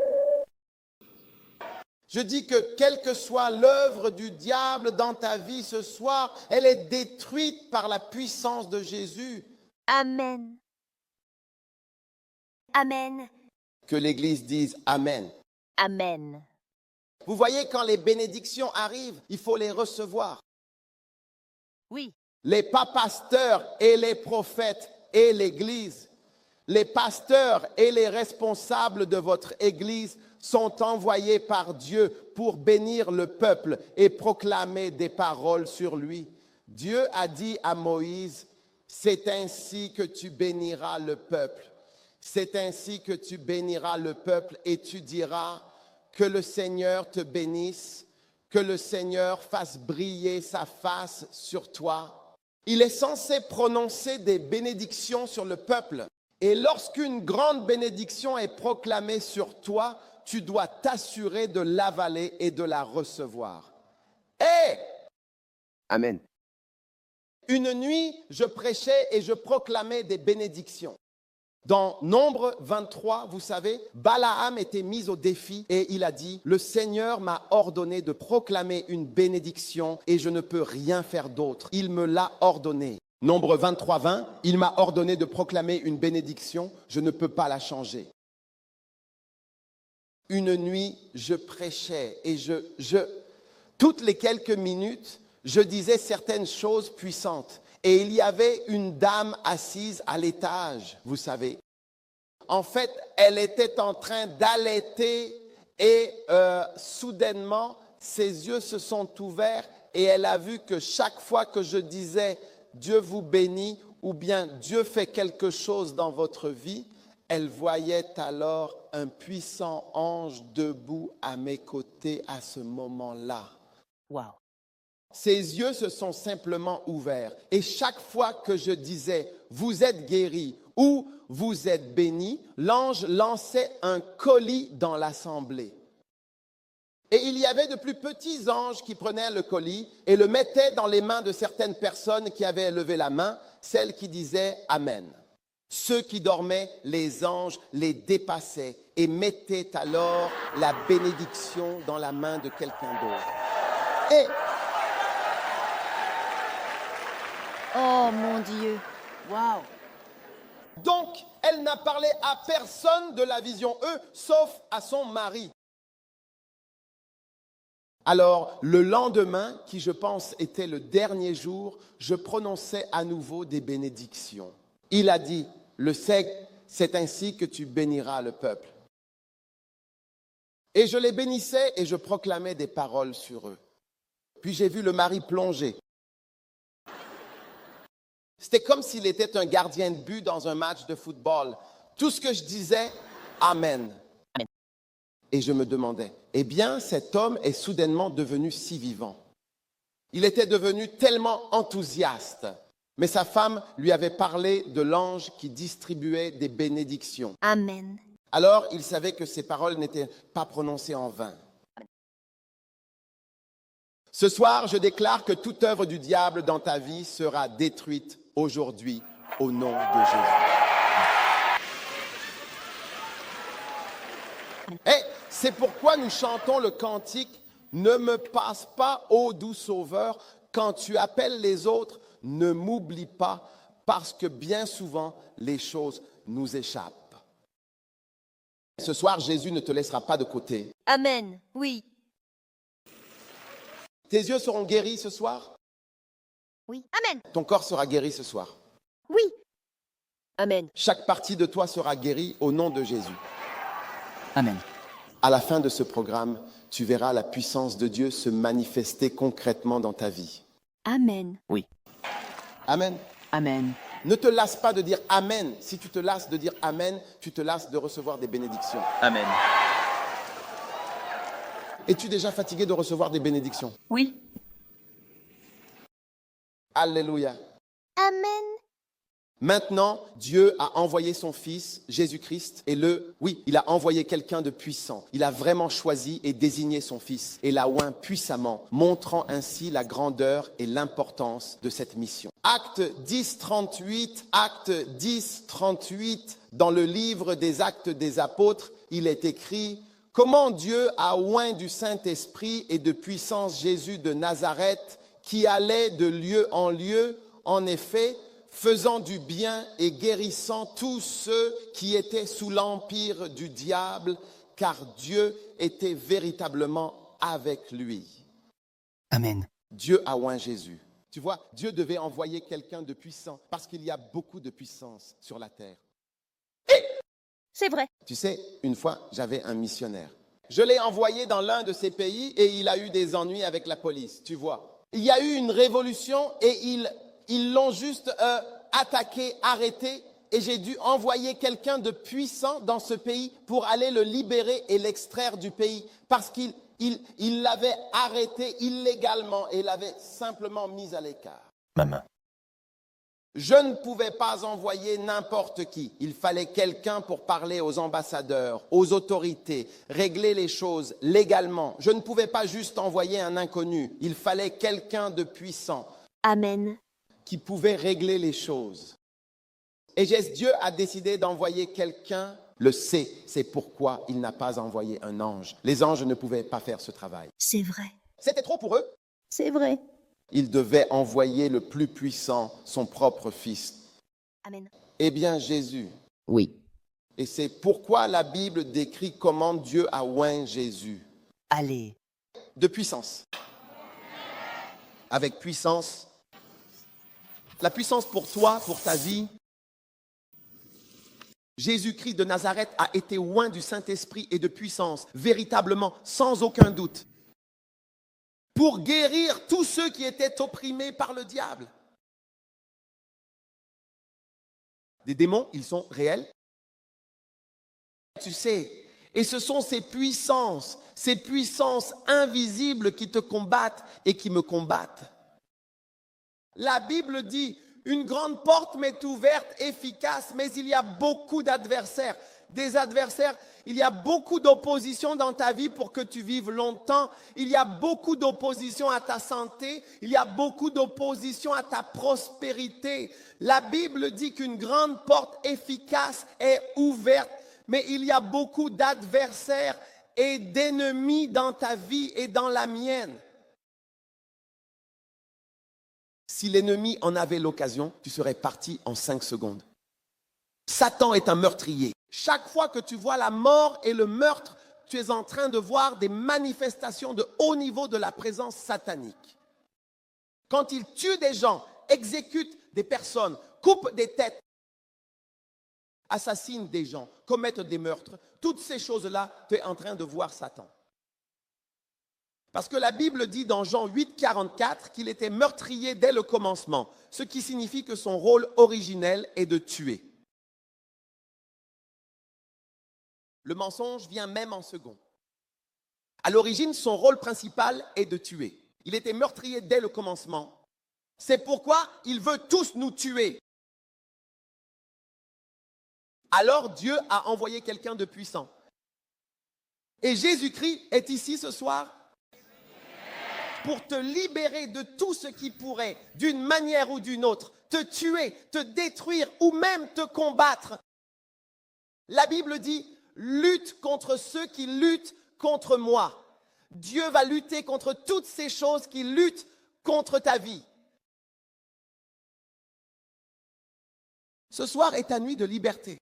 Je dis que quelle que soit l'œuvre du diable dans ta vie ce soir, elle est détruite par la puissance de Jésus. Amen. Amen. Que l'Église dise Amen. Amen. Vous voyez, quand les bénédictions arrivent, il faut les recevoir. Oui. Les pasteurs et les prophètes et l'Église, les pasteurs et les responsables de votre Église sont envoyés par Dieu pour bénir le peuple et proclamer des paroles sur lui. Dieu a dit à Moïse, c'est ainsi que tu béniras le peuple. C'est ainsi que tu béniras le peuple et tu diras que le Seigneur te bénisse, que le Seigneur fasse briller sa face sur toi. Il est censé prononcer des bénédictions sur le peuple. Et lorsqu'une grande bénédiction est proclamée sur toi, tu dois t'assurer de l'avaler et de la recevoir. Et Amen. une nuit, je prêchais et je proclamais des bénédictions. Dans Nombre 23, vous savez, Balaam était mis au défi et il a dit, le Seigneur m'a ordonné de proclamer une bénédiction et je ne peux rien faire d'autre. Il me l'a ordonné. Nombre 23, 20, il m'a ordonné de proclamer une bénédiction, je ne peux pas la changer. Une nuit, je prêchais et toutes les quelques minutes, je disais certaines choses puissantes. Et il y avait une dame assise à l'étage, vous savez. En fait, elle était en train d'allaiter et soudainement, ses yeux se sont ouverts et elle a vu que chaque fois que je disais « Dieu vous bénit » ou bien « Dieu fait quelque chose dans votre vie », elle voyait alors un puissant ange debout à mes côtés à ce moment-là. Wow. Ses yeux se sont simplement ouverts. Et chaque fois que je disais « vous êtes guéri » ou « vous êtes béni », l'ange lançait un colis dans l'assemblée. Et il y avait de plus petits anges qui prenaient le colis et le mettaient dans les mains de certaines personnes qui avaient levé la main, celles qui disaient « Amen ». Ceux qui dormaient, les anges les dépassaient et mettaient alors la bénédiction dans la main de quelqu'un d'autre. Et Oh mon Dieu. Wow. donc, elle n'a parlé à personne de la vision E, sauf à son mari. Alors, le lendemain, qui je pense était le dernier jour, je prononçais à nouveau des bénédictions. Il a dit, c'est ainsi que tu béniras le peuple. Et je les bénissais et je proclamais des paroles sur eux. Puis j'ai vu le mari plonger. C'était comme s'il était un gardien de but dans un match de football. Tout ce que je disais, Amen. Amen. Et je me demandais, eh bien, cet homme est soudainement devenu si vivant. Il était devenu tellement enthousiaste. Mais sa femme lui avait parlé de l'ange qui distribuait des bénédictions. Amen. Alors, il savait que ces paroles n'étaient pas prononcées en vain. Ce soir, je déclare que toute œuvre du diable dans ta vie sera détruite aujourd'hui au nom de Jésus. Et c'est pourquoi nous chantons le cantique « Ne me passe pas, ô doux Sauveur, quand tu appelles les autres, ne m'oublie pas, parce que bien souvent, les choses nous échappent. » Ce soir, Jésus ne te laissera pas de côté. Amen. Oui. Tes yeux seront guéris ce soir. Oui. Amen. Ton corps sera guéri ce soir. Oui. Amen. Chaque partie de toi sera guérie au nom de Jésus. Amen. À la fin de ce programme, tu verras la puissance de Dieu se manifester concrètement dans ta vie. Amen. Oui. Amen. Amen. Ne te lasse pas de dire Amen. Si tu te lasses de dire Amen, tu te lasses de recevoir des bénédictions. Amen. Es-tu déjà fatigué de recevoir des bénédictions? Oui. Alléluia. Amen. Maintenant, Dieu a envoyé son Fils, Jésus-Christ, et il a envoyé quelqu'un de puissant. Il a vraiment choisi et désigné son Fils et l'a oint puissamment, montrant ainsi la grandeur et l'importance de cette mission. Acte 10, 38, Acte 10, 38, dans le livre des Actes des Apôtres, il est écrit « Comment Dieu a oint du Saint-Esprit et de puissance Jésus de Nazareth, qui allait de lieu en lieu, en effet, faisant du bien et guérissant tous ceux qui étaient sous l'empire du diable, car Dieu était véritablement avec lui. » Amen. Dieu a oint Jésus. Tu vois, Dieu devait envoyer quelqu'un de puissant parce qu'il y a beaucoup de puissance sur la terre. C'est vrai. Tu sais, une fois, j'avais un missionnaire. Je l'ai envoyé dans l'un de ces pays et il a eu des ennuis avec la police, tu vois. Il y a eu une révolution et ils l'ont juste attaqué, arrêté. Et j'ai dû envoyer quelqu'un de puissant dans ce pays pour aller le libérer et l'extraire du pays. Parce qu'il l'avait arrêté illégalement et l'avait simplement mis à l'écart. Maman. Je ne pouvais pas envoyer n'importe qui. Il fallait quelqu'un pour parler aux ambassadeurs, aux autorités, régler les choses légalement. Je ne pouvais pas juste envoyer un inconnu. Il fallait quelqu'un de puissant. Amen. Qui pouvait régler les choses. Et Dieu a décidé d'envoyer quelqu'un, le sait, c'est pourquoi il n'a pas envoyé un ange. Les anges ne pouvaient pas faire ce travail. C'est vrai. C'était trop pour eux. C'est vrai. Il devait envoyer le plus puissant, son propre fils. Amen. Eh bien, Jésus. Oui. Et c'est pourquoi la Bible décrit comment Dieu a oint Jésus. Allez. De puissance. Avec puissance. La puissance pour toi, pour ta vie. Jésus-Christ de Nazareth a été oint du Saint-Esprit et de puissance, véritablement, sans aucun doute, pour guérir tous ceux qui étaient opprimés par le diable. Des démons, ils sont réels. Tu sais, et ce sont ces puissances invisibles qui te combattent et qui me combattent. La Bible dit, une grande porte m'est ouverte, efficace, mais il y a beaucoup d'adversaires. Des adversaires, il y a beaucoup d'opposition dans ta vie pour que tu vives longtemps. Il y a beaucoup d'opposition à ta santé. Il y a beaucoup d'opposition à ta prospérité. La Bible dit qu'une grande porte efficace est ouverte, mais il y a beaucoup d'adversaires et d'ennemis dans ta vie et dans la mienne. Si l'ennemi en avait l'occasion, tu serais parti en 5 secondes. Satan est un meurtrier. Chaque fois que tu vois la mort et le meurtre, tu es en train de voir des manifestations de haut niveau de la présence satanique. Quand il tue des gens, exécute des personnes, coupe des têtes, assassine des gens, commettent des meurtres, toutes ces choses-là, tu es en train de voir Satan. Parce que la Bible dit dans Jean 8, 44 qu'il était meurtrier dès le commencement, ce qui signifie que son rôle originel est de tuer. Le mensonge vient même en second. À l'origine, son rôle principal est de tuer. Il était meurtrier dès le commencement. C'est pourquoi il veut tous nous tuer. Alors Dieu a envoyé quelqu'un de puissant. Et Jésus-Christ est ici ce soir pour te libérer de tout ce qui pourrait, d'une manière ou d'une autre, te tuer, te détruire ou même te combattre. La Bible dit, lutte contre ceux qui luttent contre moi. Dieu va lutter contre toutes ces choses qui luttent contre ta vie. Ce soir est ta nuit de liberté.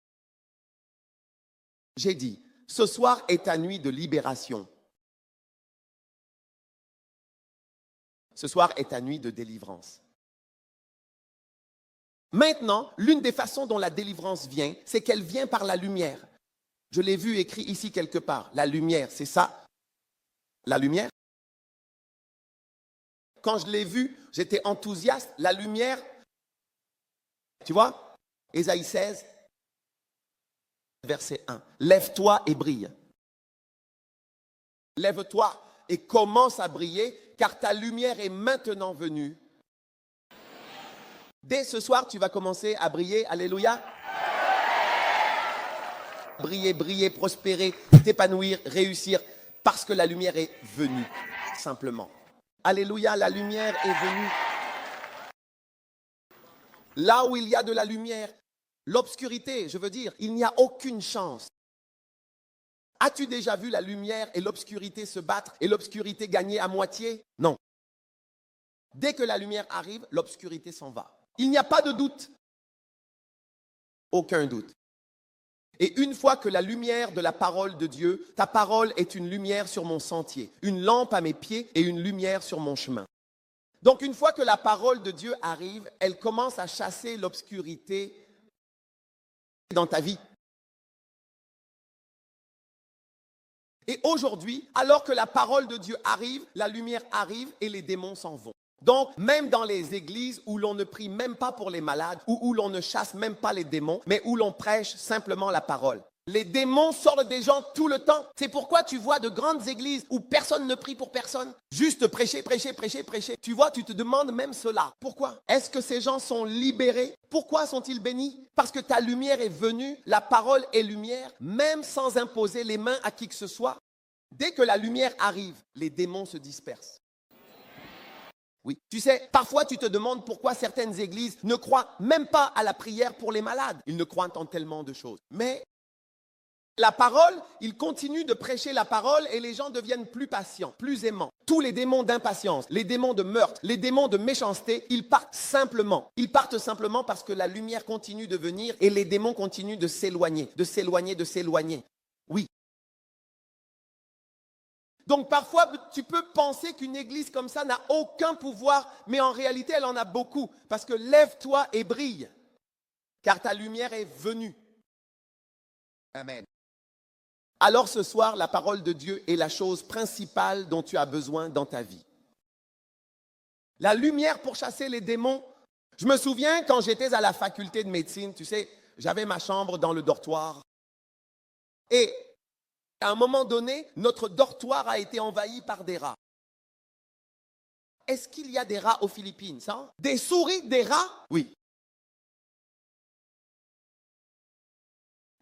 J'ai dit, ce soir est ta nuit de libération. Ce soir est ta nuit de délivrance. Maintenant, l'une des façons dont la délivrance vient, c'est qu'elle vient par la lumière. Je l'ai vu écrit ici quelque part. La lumière, c'est ça? La lumière? Quand je l'ai vu, j'étais enthousiaste. La lumière, Tu vois? Ésaïe 16, verset 1. Lève-toi et brille. Lève-toi et commence à briller, car ta lumière est maintenant venue. Dès ce soir, tu vas commencer à briller. Alléluia. Briller, briller, prospérer, t'épanouir, réussir, parce que la lumière est venue, simplement. Alléluia, la lumière est venue. Là où il y a de la lumière, l'obscurité, je veux dire, il n'y a aucune chance. As-tu déjà vu la lumière et l'obscurité se battre et l'obscurité gagner à moitié? Non. Dès que la lumière arrive, l'obscurité s'en va. Il n'y a pas de doute. Aucun doute. Et une fois que la lumière de la parole de Dieu, ta parole est une lumière sur mon sentier, une lampe à mes pieds et une lumière sur mon chemin. Donc une fois que la parole de Dieu arrive, elle commence à chasser l'obscurité dans ta vie. Et aujourd'hui, alors que la parole de Dieu arrive, la lumière arrive et les démons s'en vont. Donc, même dans les églises où l'on ne prie même pas pour les malades, ou où l'on ne chasse même pas les démons, mais où l'on prêche simplement la parole. Les démons sortent des gens tout le temps. C'est pourquoi tu vois de grandes églises où personne ne prie pour personne. Juste prêcher, prêcher, prêcher, prêcher. Tu vois, tu te demandes même cela. Pourquoi? Est-ce que ces gens sont libérés? Pourquoi sont-ils bénis? Parce que ta lumière est venue, la parole est lumière, même sans imposer les mains à qui que ce soit. Dès que la lumière arrive, les démons se dispersent. Oui. Tu sais, parfois tu te demandes pourquoi certaines églises ne croient même pas à la prière pour les malades. Ils ne croient en tellement de choses. Mais la parole, ils continuent de prêcher la parole et les gens deviennent plus patients, plus aimants. Tous les démons d'impatience, les démons de meurtre, les démons de méchanceté, ils partent simplement. Ils partent simplement parce que la lumière continue de venir et les démons continuent de s'éloigner, de s'éloigner, de s'éloigner. Oui. Donc parfois, tu peux penser qu'une église comme ça n'a aucun pouvoir, mais en réalité, elle en a beaucoup. Parce que lève-toi et brille, car ta lumière est venue. Amen. Alors ce soir, la parole de Dieu est la chose principale dont tu as besoin dans ta vie. La lumière pour chasser les démons. Je me souviens quand j'étais à la faculté de médecine, tu sais, j'avais ma chambre dans le dortoir. Et à un moment donné, notre dortoir a été envahi par des rats. Est-ce qu'il y a des rats aux Philippines, ça? Des souris, des rats? Oui.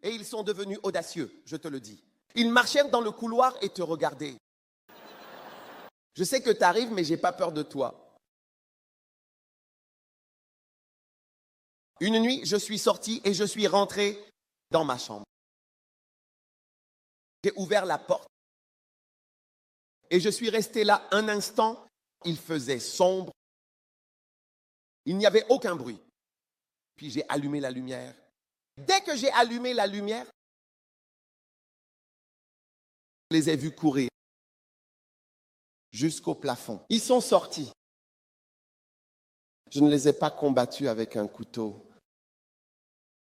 Et ils sont devenus audacieux, je te le dis. Ils marchèrent dans le couloir et te regardaient. Je sais que tu arrives, mais je n'ai pas peur de toi. Une nuit, je suis sorti et je suis rentré dans ma chambre. J'ai ouvert la porte et je suis resté là un instant. Il faisait sombre. Il n'y avait aucun bruit. Puis j'ai allumé la lumière. Dès que j'ai allumé la lumière, je les ai vus courir jusqu'au plafond. Ils sont sortis. Je ne les ai pas combattus avec un couteau.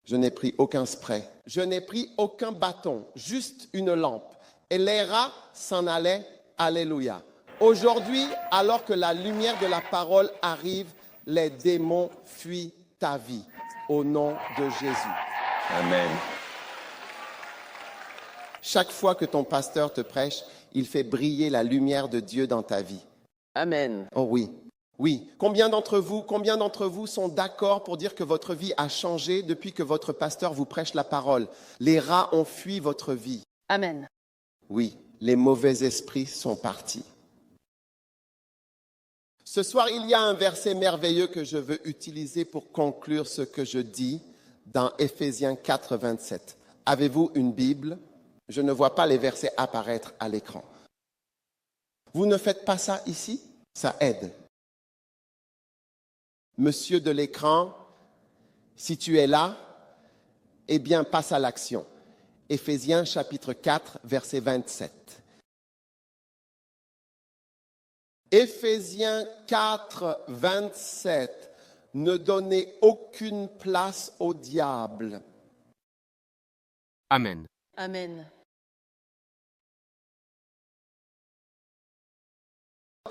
Je n'ai pris aucun spray. Je n'ai pris aucun bâton, juste une lampe. Et les rats s'en allaient. Alléluia. Aujourd'hui, alors que la lumière de la parole arrive, les démons fuient ta vie. Au nom de Jésus. Amen. Chaque fois que ton pasteur te prêche, il fait briller la lumière de Dieu dans ta vie. Amen. Oh oui. Oui. Combien d'entre vous sont d'accord pour dire que votre vie a changé depuis que votre pasteur vous prêche la parole? Les rats ont fui votre vie. Amen. Oui, les mauvais esprits sont partis. Ce soir, il y a un verset merveilleux que je veux utiliser pour conclure ce que je dis dans Éphésiens 4, 27. Avez-vous une Bible? Je ne vois pas les versets apparaître à l'écran. Vous ne faites pas ça ici? Ça aide. Monsieur de l'écran, si tu es là, eh bien, passe à l'action. Éphésiens chapitre 4, verset 27. Éphésiens 4, 27. Ne donnez aucune place au diable. Amen. Amen.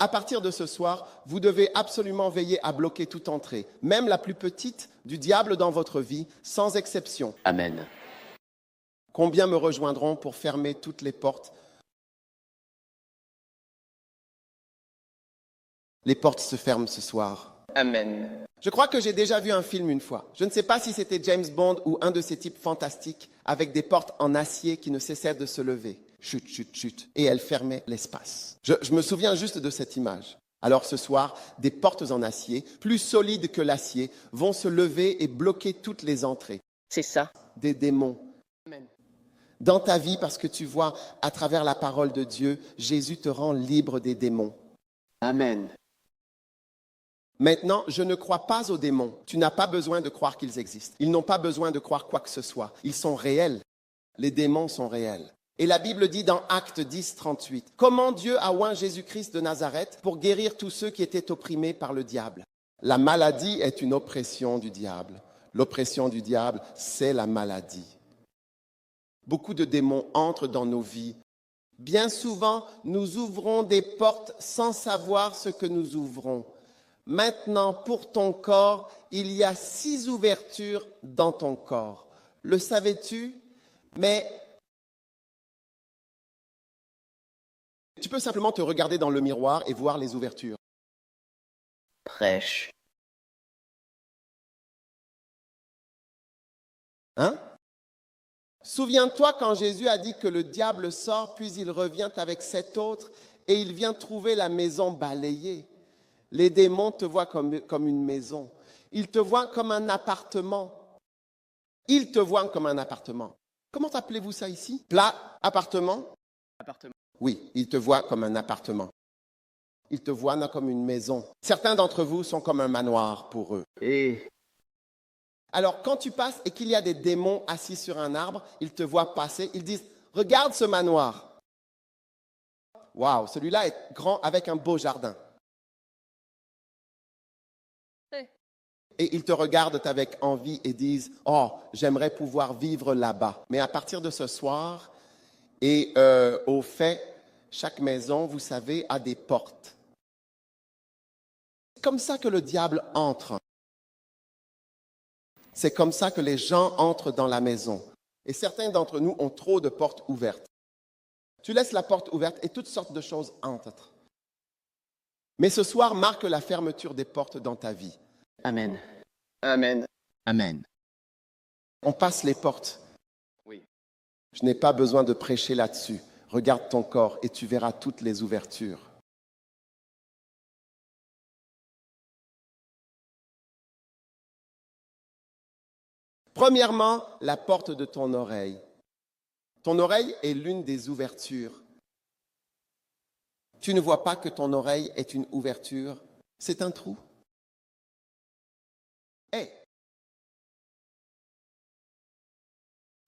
À partir de ce soir, vous devez absolument veiller à bloquer toute entrée, même la plus petite, du diable dans votre vie, sans exception. Amen. Combien me rejoindront pour fermer toutes les portes? Les portes se ferment ce soir. Amen. Je crois que j'ai déjà vu un film une fois. Je ne sais pas si c'était James Bond ou un de ces types fantastiques avec des portes en acier qui ne cessaient de se lever. Chut, chut, chut. Et elles fermaient l'espace. Je me souviens juste de cette image. Alors ce soir, des portes en acier, plus solides que l'acier, vont se lever et bloquer toutes les entrées. C'est ça. Des démons. Amen. Dans ta vie, parce que tu vois, à travers la parole de Dieu, Jésus te rend libre des démons. Amen. Maintenant, je ne crois pas aux démons. Tu n'as pas besoin de croire qu'ils existent. Ils n'ont pas besoin de croire quoi que ce soit. Ils sont réels. Les démons sont réels. Et la Bible dit dans Actes 10, 38, « Comment Dieu a oint Jésus-Christ de Nazareth pour guérir tous ceux qui étaient opprimés par le diable. » La maladie est une oppression du diable. L'oppression du diable, c'est la maladie. Beaucoup de démons entrent dans nos vies. Bien souvent, nous ouvrons des portes sans savoir ce que nous ouvrons. Maintenant, pour ton corps, il y a 6 ouvertures dans ton corps. Le savais-tu? Mais tu peux simplement te regarder dans le miroir et voir les ouvertures. Prêche. Hein? Souviens-toi quand Jésus a dit que le diable sort, puis il revient avec 7 autres et il vient trouver la maison balayée. Les démons te voient comme une maison. Ils te voient comme un appartement. Ils te voient comme un appartement. Comment appelez-vous ça ici? Plat, appartement? Appartement. Oui, ils te voient comme un appartement. Ils te voient comme une maison. Certains d'entre vous sont comme un manoir pour eux. Et Alors, quand tu passes et qu'il y a des démons assis sur un arbre, ils te voient passer, ils disent « Regarde ce manoir. Waouh, celui-là est grand avec un beau jardin. » Et ils te regardent avec envie et disent « Oh, j'aimerais pouvoir vivre là-bas. » Mais à partir de ce soir, et au fait, chaque maison, vous savez, a des portes. C'est comme ça que le diable entre. C'est comme ça que les gens entrent dans la maison. Et certains d'entre nous ont trop de portes ouvertes. Tu laisses la porte ouverte et toutes sortes de choses entrent. Mais ce soir marque la fermeture des portes dans ta vie. Amen. Amen. Amen. On passe les portes. Oui. Je n'ai pas besoin de prêcher là-dessus. Regarde ton corps et tu verras toutes les ouvertures. Premièrement, la porte de ton oreille. Ton oreille est l'une des ouvertures. Tu ne vois pas que ton oreille est une ouverture, c'est un trou. Et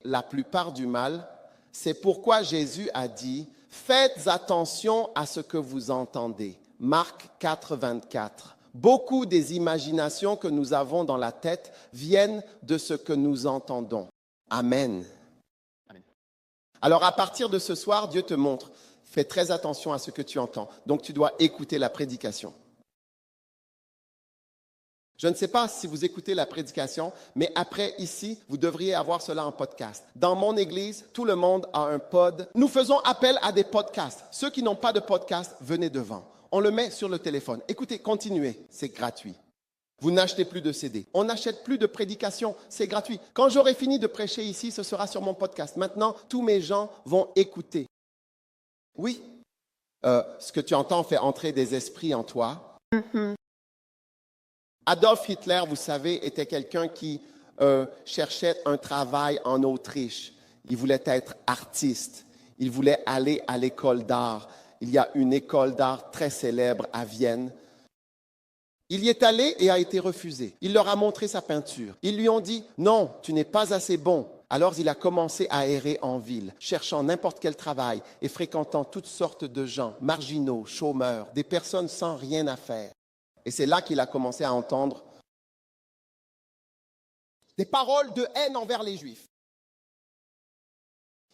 la plupart du mal, c'est pourquoi Jésus a dit « Faites attention à ce que vous entendez ». Marc 4, 24. Beaucoup des imaginations que nous avons dans la tête viennent de ce que nous entendons. Amen. Amen. Alors à partir de ce soir, Dieu te montre, fais très attention à ce que tu entends. Donc tu dois écouter la prédication. Je ne sais pas si vous écoutez la prédication, mais après ici, vous devriez avoir cela en podcast. Dans mon église, tout le monde a un pod. Nous faisons appel à des podcasts. Ceux qui n'ont pas de podcast, venez devant. On le met sur le téléphone. Écoutez, continuez, c'est gratuit. Vous n'achetez plus de CD. On n'achète plus de prédication, c'est gratuit. Quand j'aurai fini de prêcher ici, ce sera sur mon podcast. Maintenant, tous mes gens vont écouter. Oui, ce que tu entends fait entrer des esprits en toi. Adolf Hitler, vous savez, était quelqu'un qui cherchait un travail en Autriche. Il voulait être artiste. Il voulait aller à l'école d'art. Il y a une école d'art très célèbre à Vienne. Il y est allé et a été refusé. Il leur a montré sa peinture. Ils lui ont dit « Non, tu n'es pas assez bon ». Alors il a commencé à errer en ville, cherchant n'importe quel travail et fréquentant toutes sortes de gens, marginaux, chômeurs, des personnes sans rien à faire. Et c'est là qu'il a commencé à entendre des paroles de haine envers les Juifs.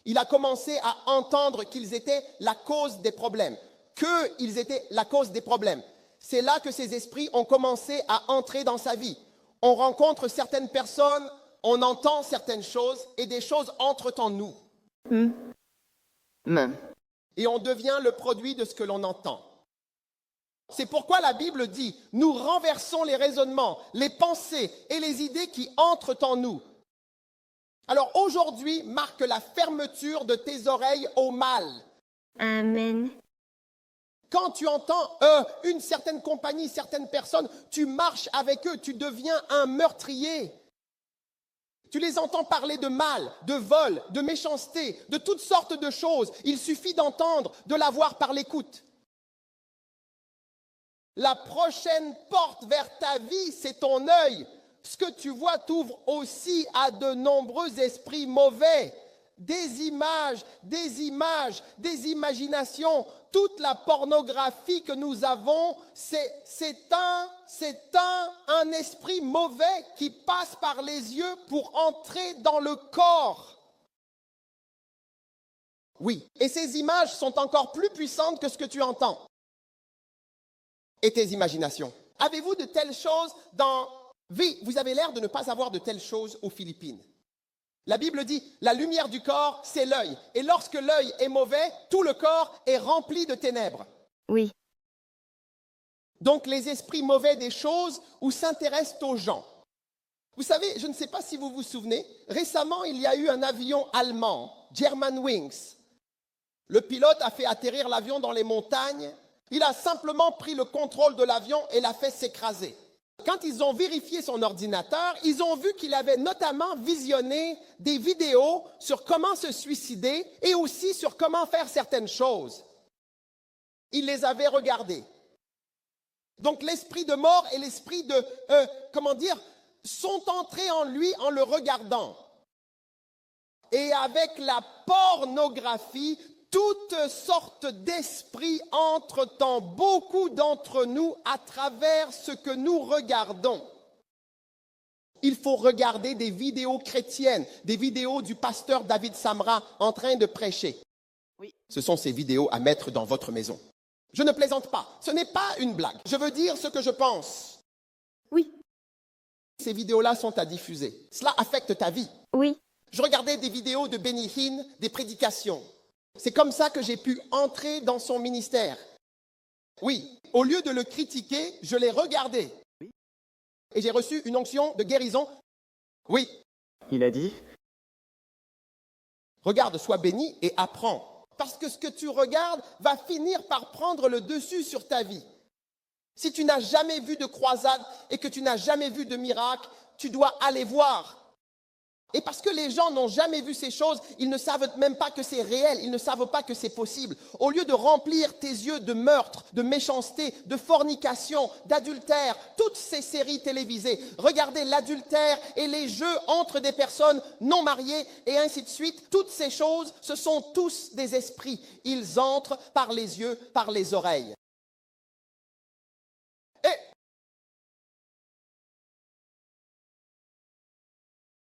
Il a commencé à entendre qu'ils étaient la cause des problèmes. qu'ils étaient la cause des problèmes. C'est là que ces esprits ont commencé à entrer dans sa vie. On rencontre certaines personnes, on entend certaines choses et des choses entrent en nous. Et on devient le produit de ce que l'on entend. C'est pourquoi la Bible dit, nous renversons les raisonnements, les pensées et les idées qui entrent en nous. Alors aujourd'hui marque la fermeture de tes oreilles au mal. Amen. Quand tu entends une certaine compagnie, certaines personnes, tu marches avec eux, tu deviens un meurtrier. Tu les entends parler de mal, de vol, de méchanceté, de toutes sortes de choses. Il suffit d'entendre, de la voir par l'écoute. La prochaine porte vers ta vie, c'est ton œil. Ce que tu vois t'ouvre aussi à de nombreux esprits mauvais. Des images, des imaginations. Toute la pornographie que nous avons, c'est un esprit mauvais qui passe par les yeux pour entrer dans le corps. Oui, et ces images sont encore plus puissantes que ce que tu entends. Et tes imaginations. Avez-vous de telles choses dans... Oui, vous avez l'air de ne pas avoir de telles choses aux Philippines. La Bible dit, la lumière du corps, c'est l'œil. Et lorsque l'œil est mauvais, tout le corps est rempli de ténèbres. Oui. Donc les esprits mauvais des choses ou s'intéressent aux gens. Vous savez, je ne sais pas si vous vous souvenez, récemment, il y a eu un avion allemand, Germanwings. Le pilote a fait atterrir l'avion dans les montagnes. Il a simplement pris le contrôle de l'avion et l'a fait s'écraser. Quand ils ont vérifié son ordinateur, ils ont vu qu'il avait notamment visionné des vidéos sur comment se suicider et aussi sur comment faire certaines choses. Il les avait regardées. Donc l'esprit de mort et l'esprit de, sont entrés en lui en le regardant. Et avec la pornographie, toutes sortes d'esprits entrent en beaucoup d'entre nous à travers ce que nous regardons. Il faut regarder des vidéos chrétiennes, des vidéos du pasteur David Samra en train de prêcher. Oui. Ce sont ces vidéos à mettre dans votre maison. Je ne plaisante pas, ce n'est pas une blague. Je veux dire ce que je pense. Oui. Ces vidéos-là sont à diffuser. Cela affecte ta vie. Oui. Je regardais des vidéos de Benny Hinn, des prédications. C'est comme ça que j'ai pu entrer dans son ministère. Oui, au lieu de le critiquer, je l'ai regardé. Oui. Et j'ai reçu une onction de guérison. Oui. Il a dit, Regarde, sois béni et apprends. Parce que ce que tu regardes va finir par prendre le dessus sur ta vie. Si tu n'as jamais vu de croisade et que tu n'as jamais vu de miracle, tu dois aller voir. Et parce que les gens n'ont jamais vu ces choses, ils ne savent même pas que c'est réel, ils ne savent pas que c'est possible. Au lieu de remplir tes yeux de meurtre, de méchanceté, de fornication, d'adultère, toutes ces séries télévisées, regardez l'adultère et les jeux entre des personnes non mariées et ainsi de suite, toutes ces choses, ce sont tous des esprits. Ils entrent par les yeux, par les oreilles.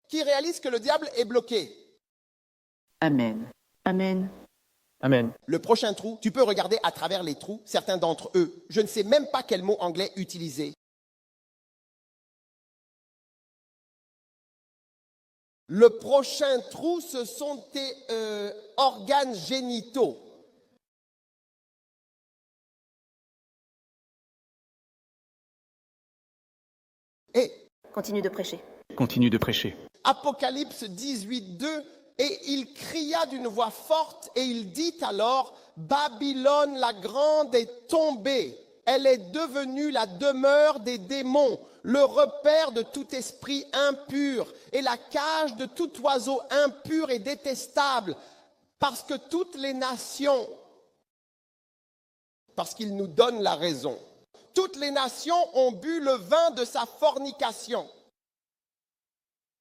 Qui réalise que le diable est bloqué. Amen. Amen. Amen. Le prochain trou, tu peux regarder à travers les trous, certains d'entre eux. Je ne sais même pas quel mot anglais utiliser. Le prochain trou, ce sont tes organes génitaux. Et Continue de prêcher. Continue de prêcher. Apocalypse 18, 2, et il cria d'une voix forte et il dit alors, Babylone la grande est tombée, elle est devenue la demeure des démons, le repère de tout esprit impur et la cage de tout oiseau impur et détestable, parce que toutes les nations, parce qu'il nous donne la raison, toutes les nations ont bu le vin de sa fornication.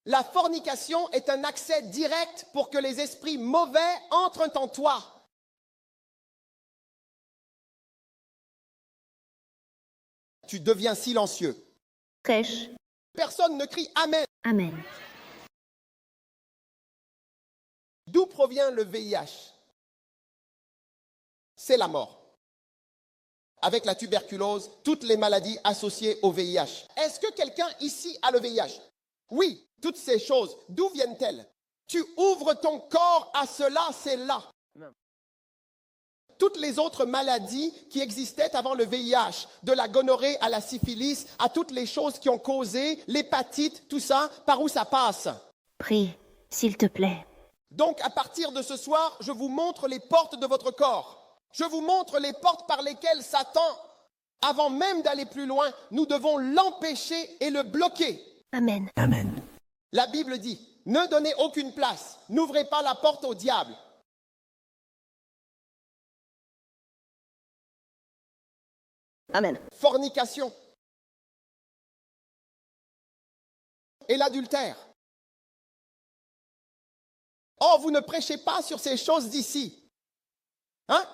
La fornication est un accès direct pour que les esprits mauvais entrent en toi. Tu deviens silencieux. Prêche. Personne ne crie Amen. Amen. D'où provient le VIH? C'est la mort. avec la tuberculose, toutes les maladies associées au VIH. Est-ce que quelqu'un ici a le VIH? Oui, toutes ces choses, d'où viennent-elles? Tu ouvres ton corps à cela, c'est là. Toutes les autres maladies qui existaient avant le VIH, de la gonorrhée à la syphilis, à toutes les choses qui ont causé l'hépatite, tout ça, par où ça passe? Prie, s'il te plaît. Donc, à partir de ce soir, je vous montre les portes de votre corps. Je vous montre les portes par lesquelles Satan, avant même d'aller plus loin, nous devons l'empêcher et le bloquer. Amen. Amen. La Bible dit, ne donnez aucune place, n'ouvrez pas la porte au diable. Amen. Fornication et l'adultère. Oh, vous ne prêchez pas sur ces choses d'ici. Hein?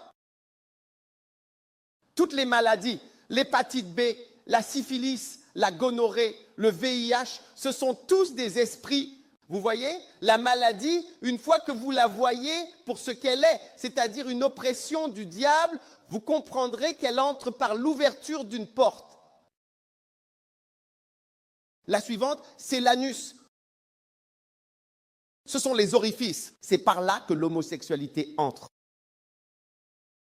Toutes les maladies, l'hépatite B, la syphilis, la gonorrhée, le VIH, ce sont tous des esprits. Vous voyez, la maladie, une fois que vous la voyez pour ce qu'elle est, c'est-à-dire une oppression du diable, vous comprendrez qu'elle entre par l'ouverture d'une porte. La suivante, c'est l'anus. Ce sont les orifices. C'est par là que l'homosexualité entre.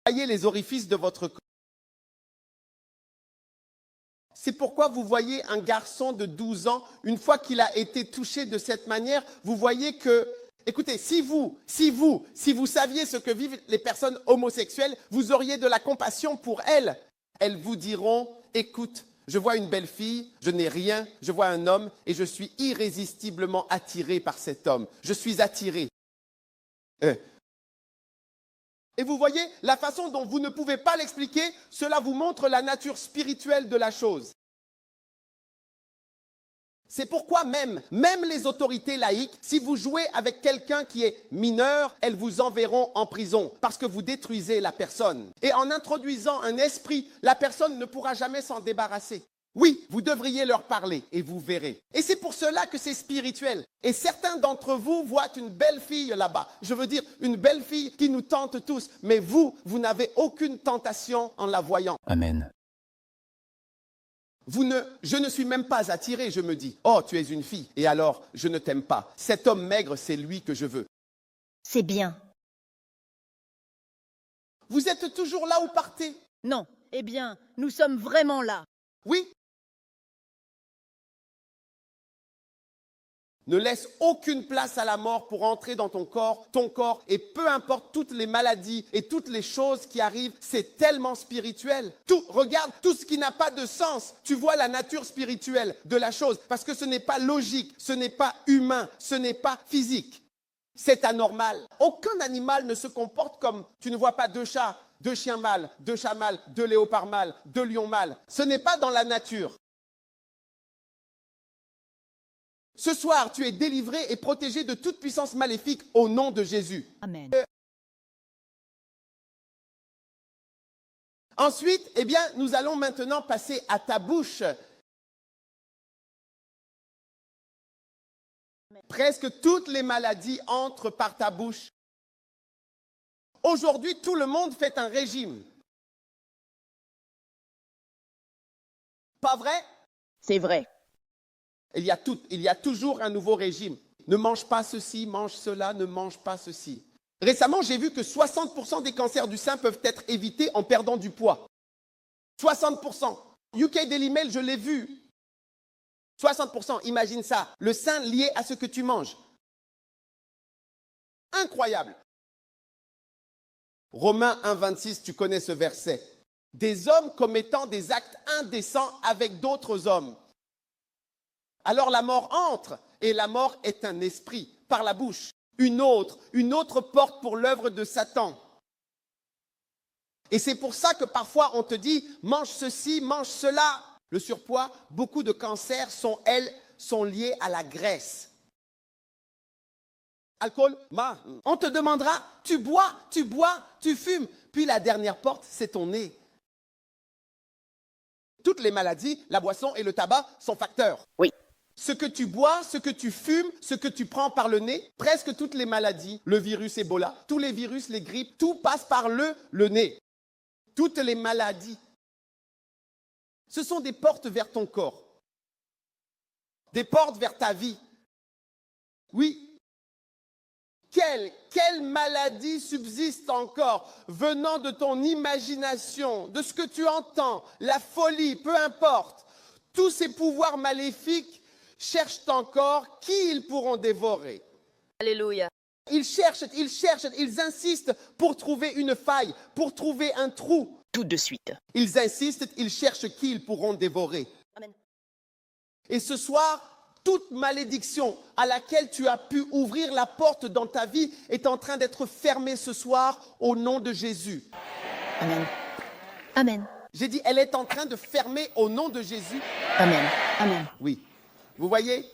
Voyez les orifices de votre corps. C'est pourquoi vous voyez un garçon de 12 ans, une fois qu'il a été touché de cette manière, vous voyez que, écoutez, si vous saviez ce que vivent les personnes homosexuelles, vous auriez de la compassion pour elles. Elles vous diront, écoute, je vois une belle fille, je n'ai rien, je vois un homme et je suis irrésistiblement attiré par cet homme. Je suis attiré. Et vous voyez, la façon dont vous ne pouvez pas l'expliquer, cela vous montre la nature spirituelle de la chose. C'est pourquoi même les autorités laïques, si vous jouez avec quelqu'un qui est mineur, elles vous enverront en prison parce que vous détruisez la personne. Et en introduisant un esprit, la personne ne pourra jamais s'en débarrasser. Oui, vous devriez leur parler et vous verrez. Et c'est pour cela que c'est spirituel. Et certains d'entre vous voient une belle fille là-bas. Je veux dire, une belle fille qui nous tente tous. Mais vous n'avez aucune tentation en la voyant. Amen. Je ne suis même pas attiré, je me dis. Oh, tu es une fille. Et alors, je ne t'aime pas. Cet homme maigre, c'est lui que je veux. C'est bien. Vous êtes toujours là ou partez? Non. Eh bien, nous sommes vraiment là. Oui. Ne laisse aucune place à la mort pour entrer dans ton corps, et peu importe toutes les maladies et toutes les choses qui arrivent, c'est tellement spirituel. Regarde tout ce qui n'a pas de sens. Tu vois la nature spirituelle de la chose, parce que ce n'est pas logique, ce n'est pas humain, ce n'est pas physique. C'est anormal. Aucun animal ne se comporte comme, tu ne vois pas deux chats, deux chiens mâles, deux chats mâles, deux léopards mâles, deux lions mâles. Ce n'est pas dans la nature. Ce soir, tu es délivré et protégé de toute puissance maléfique au nom de Jésus. Amen. Ensuite, eh bien, nous allons maintenant passer à ta bouche. Presque toutes les maladies entrent par ta bouche. Aujourd'hui, tout le monde fait un régime. Pas vrai? C'est vrai. Il y a toujours un nouveau régime. Ne mange pas ceci, mange cela, ne mange pas ceci. Récemment, j'ai vu que 60% des cancers du sein peuvent être évités en perdant du poids. 60%. UK Daily Mail, je l'ai vu. 60%, imagine ça. Le sein lié à ce que tu manges. Incroyable. Romains 1,26, tu connais ce verset. Des hommes commettant des actes indécents avec d'autres hommes. Alors la mort entre, et la mort est un esprit, par la bouche. Une autre porte pour l'œuvre de Satan. Et c'est pour ça que parfois on te dit, mange ceci, mange cela. Le surpoids, beaucoup de cancers sont liés à la graisse. Alcool, on te demandera, tu bois, tu fumes. Puis la dernière porte, c'est ton nez. Toutes les maladies, la boisson et le tabac sont facteurs. Oui. Ce que tu bois, ce que tu fumes, ce que tu prends par le nez, presque toutes les maladies, le virus Ebola, tous les virus, les grippes, tout passe par le nez. Toutes les maladies. Ce sont des portes vers ton corps, des portes vers ta vie. Oui. Quelle maladie subsiste encore venant de ton imagination, de ce que tu entends, la folie, peu importe. Tous ces pouvoirs maléfiques cherchent encore qui ils pourront dévorer. Alléluia. Ils cherchent, ils insistent pour trouver une faille, pour trouver un trou. Tout de suite. Ils insistent, ils cherchent qui ils pourront dévorer. Amen. Et ce soir, toute malédiction à laquelle tu as pu ouvrir la porte dans ta vie est en train d'être fermée ce soir au nom de Jésus. Amen. Amen. J'ai dit, elle est en train de fermer au nom de Jésus. Amen. Amen. Oui. Vous voyez,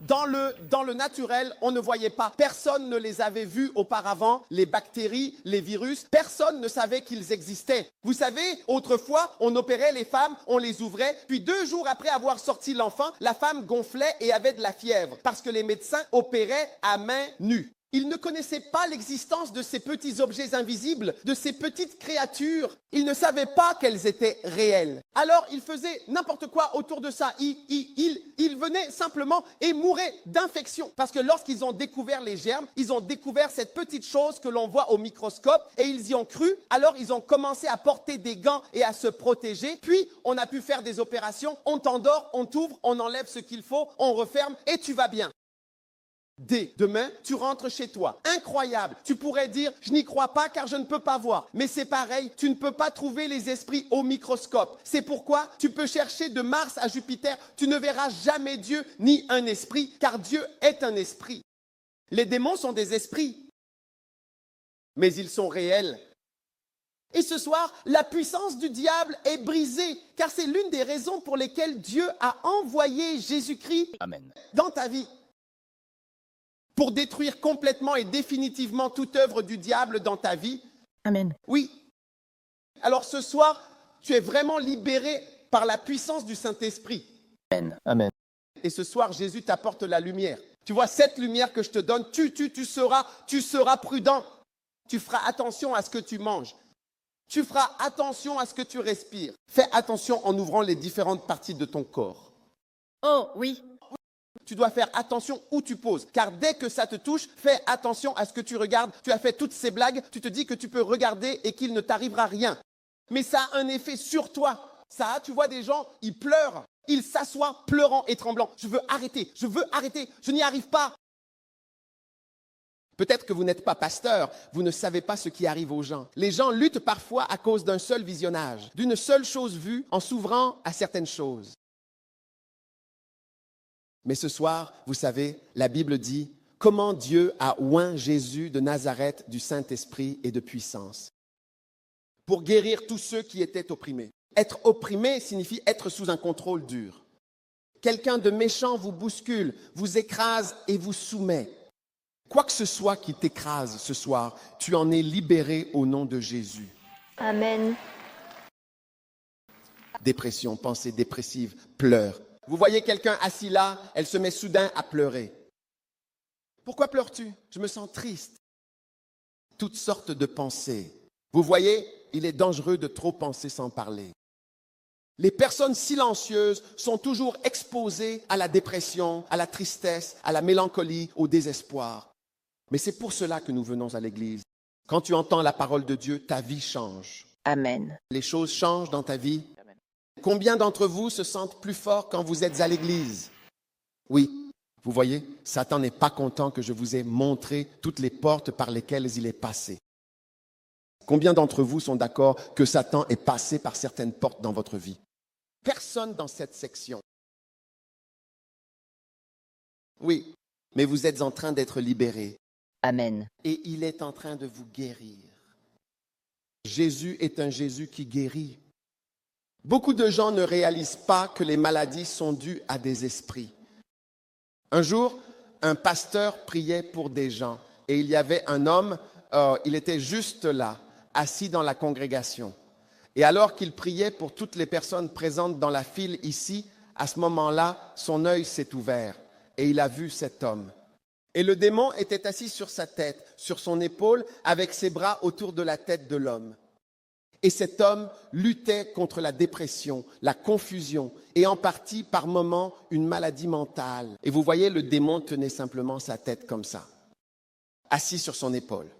dans le naturel, on ne voyait pas. Personne ne les avait vus auparavant, les bactéries, les virus. Personne ne savait qu'ils existaient. Vous savez, autrefois, on opérait les femmes, on les ouvrait, puis 2 jours après avoir sorti l'enfant, la femme gonflait et avait de la fièvre, parce que les médecins opéraient à main nue. Ils ne connaissaient pas l'existence de ces petits objets invisibles, de ces petites créatures. Ils ne savaient pas qu'elles étaient réelles. Alors, ils faisaient n'importe quoi autour de ça. Ils venaient simplement et mouraient d'infection. Parce que lorsqu'ils ont découvert les germes, ils ont découvert cette petite chose que l'on voit au microscope et ils y ont cru. Alors, ils ont commencé à porter des gants et à se protéger. Puis, on a pu faire des opérations. On t'endort, on t'ouvre, on enlève ce qu'il faut, on referme et tu vas bien. Dès demain, tu rentres chez toi. Incroyable. Tu pourrais dire, je n'y crois pas car je ne peux pas voir. Mais c'est pareil, tu ne peux pas trouver les esprits au microscope. C'est pourquoi tu peux chercher de Mars à Jupiter. Tu ne verras jamais Dieu ni un esprit, car Dieu est un esprit. Les démons sont des esprits, mais ils sont réels. Et ce soir, la puissance du diable est brisée, car c'est l'une des raisons pour lesquelles Dieu a envoyé Jésus-Christ dans ta vie. Pour détruire complètement et définitivement toute œuvre du diable dans ta vie. Amen. Oui. Alors ce soir, tu es vraiment libéré par la puissance du Saint-Esprit. Amen. Amen. Et ce soir, Jésus t'apporte la lumière. Tu vois, cette lumière que je te donne, tu seras prudent. Tu feras attention à ce que tu manges. Tu feras attention à ce que tu respires. Fais attention en ouvrant les différentes parties de ton corps. Oh, oui. Tu dois faire attention où tu poses, car dès que ça te touche, fais attention à ce que tu regardes. Tu as fait toutes ces blagues, tu te dis que tu peux regarder et qu'il ne t'arrivera rien. Mais ça a un effet sur toi. Tu vois des gens, ils pleurent, ils s'assoient pleurant et tremblant. Je veux arrêter, je n'y arrive pas. Peut-être que vous n'êtes pas pasteur, vous ne savez pas ce qui arrive aux gens. Les gens luttent parfois à cause d'un seul visionnage, d'une seule chose vue en s'ouvrant à certaines choses. Mais ce soir, vous savez, la Bible dit comment Dieu a oint Jésus de Nazareth du Saint-Esprit et de puissance pour guérir tous ceux qui étaient opprimés. Être opprimé signifie être sous un contrôle dur. Quelqu'un de méchant vous bouscule, vous écrase et vous soumet. Quoi que ce soit qui t'écrase ce soir, tu en es libéré au nom de Jésus. Amen. Dépression, pensée dépressive, pleurs. Vous voyez quelqu'un assis là, elle se met soudain à pleurer. Pourquoi pleures-tu? Je me sens triste. Toutes sortes de pensées. Vous voyez, il est dangereux de trop penser sans parler. Les personnes silencieuses sont toujours exposées à la dépression, à la tristesse, à la mélancolie, au désespoir. Mais c'est pour cela que nous venons à l'église. Quand tu entends la parole de Dieu, ta vie change. Amen. Les choses changent dans ta vie. Combien d'entre vous se sentent plus forts quand vous êtes à l'église? Oui, vous voyez, Satan n'est pas content que je vous ai montré toutes les portes par lesquelles il est passé. Combien d'entre vous sont d'accord que Satan est passé par certaines portes dans votre vie? Personne dans cette section. Oui, mais vous êtes en train d'être libérés. Amen. Et il est en train de vous guérir. Jésus est un Jésus qui guérit. Beaucoup de gens ne réalisent pas que les maladies sont dues à des esprits. Un jour, un pasteur priait pour des gens et il y avait un homme, il était juste là, assis dans la congrégation. Et alors qu'il priait pour toutes les personnes présentes dans la file ici, à ce moment-là, son œil s'est ouvert et il a vu cet homme. Et le démon était assis sur sa tête, sur son épaule, avec ses bras autour de la tête de l'homme. Et cet homme luttait contre la dépression, la confusion et en partie par moments une maladie mentale. Et vous voyez, le démon tenait simplement sa tête comme ça, assis sur son épaule.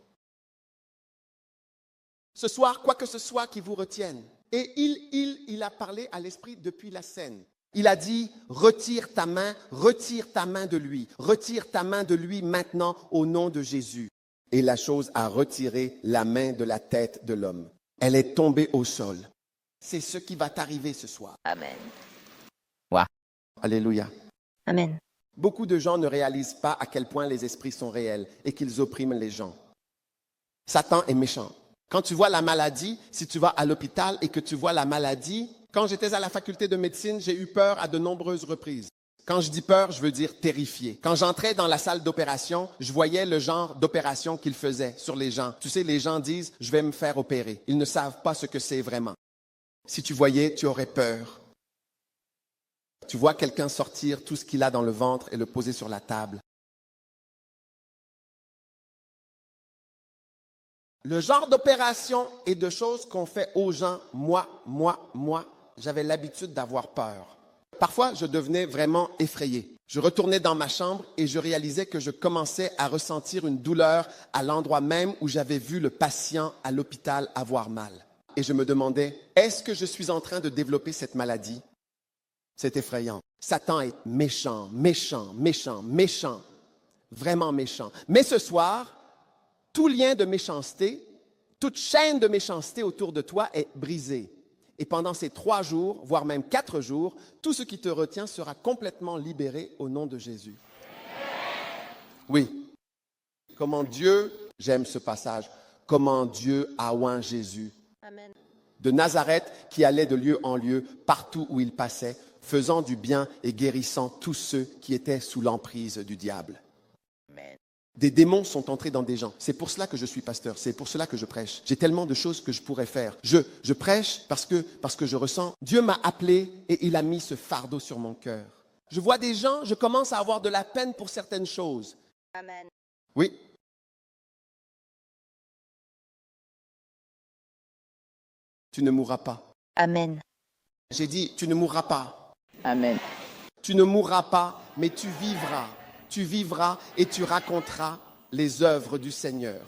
Ce soir, quoi que ce soit qui vous retienne, et il a parlé à l'esprit depuis la scène. Il a dit, retire ta main de lui, retire ta main de lui maintenant au nom de Jésus. Et la chose a retiré la main de la tête de l'homme. Elle est tombée au sol. C'est ce qui va t'arriver ce soir. Amen. Alléluia. Amen. Beaucoup de gens ne réalisent pas à quel point les esprits sont réels et qu'ils oppriment les gens. Satan est méchant. Quand tu vois la maladie, si tu vas à l'hôpital et que tu vois la maladie, quand j'étais à la faculté de médecine, j'ai eu peur à de nombreuses reprises. Quand je dis peur, je veux dire terrifié. Quand j'entrais dans la salle d'opération, je voyais le genre d'opération qu'ils faisaient sur les gens. Tu sais, les gens disent, je vais me faire opérer. Ils ne savent pas ce que c'est vraiment. Si tu voyais, tu aurais peur. Tu vois quelqu'un sortir tout ce qu'il a dans le ventre et le poser sur la table. Le genre d'opération et de choses qu'on fait aux gens, moi, j'avais l'habitude d'avoir peur. Parfois, je devenais vraiment effrayé. Je retournais dans ma chambre et je réalisais que je commençais à ressentir une douleur à l'endroit même où j'avais vu le patient à l'hôpital avoir mal. Et je me demandais, est-ce que je suis en train de développer cette maladie? C'est effrayant. Satan est méchant, vraiment méchant. Mais ce soir, tout lien de méchanceté, toute chaîne de méchanceté autour de toi est brisée. Et pendant ces 3 jours, voire même 4 jours, tout ce qui te retient sera complètement libéré au nom de Jésus. Oui. Comment Dieu, j'aime ce passage, comment Dieu a oint Jésus. Amen. De Nazareth qui allait de lieu en lieu, partout où il passait, faisant du bien et guérissant tous ceux qui étaient sous l'emprise du diable. Amen. Des démons sont entrés dans des gens. C'est pour cela que je suis pasteur, c'est pour cela que je prêche. J'ai tellement de choses que je pourrais faire. Je prêche parce que je ressens. Dieu m'a appelé et il a mis ce fardeau sur mon cœur. Je vois des gens, je commence à avoir de la peine pour certaines choses. Amen. Oui. Tu ne mourras pas. Amen. J'ai dit, tu ne mourras pas. Amen. Tu ne mourras pas, mais tu vivras. Tu vivras et tu raconteras les œuvres du Seigneur.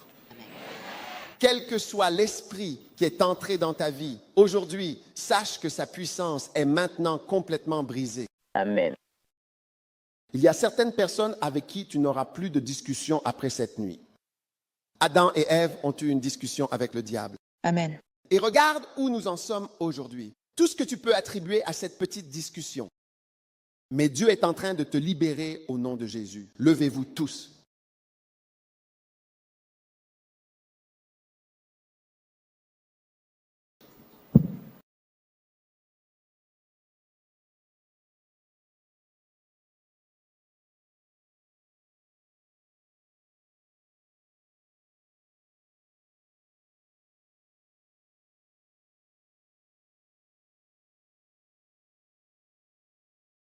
Quel que soit l'esprit qui est entré dans ta vie, aujourd'hui, sache que sa puissance est maintenant complètement brisée. Amen. Il y a certaines personnes avec qui tu n'auras plus de discussion après cette nuit. Adam et Ève ont eu une discussion avec le diable. Amen. Et regarde où nous en sommes aujourd'hui. Tout ce que tu peux attribuer à cette petite discussion. Mais Dieu est en train de te libérer au nom de Jésus. Levez-vous tous.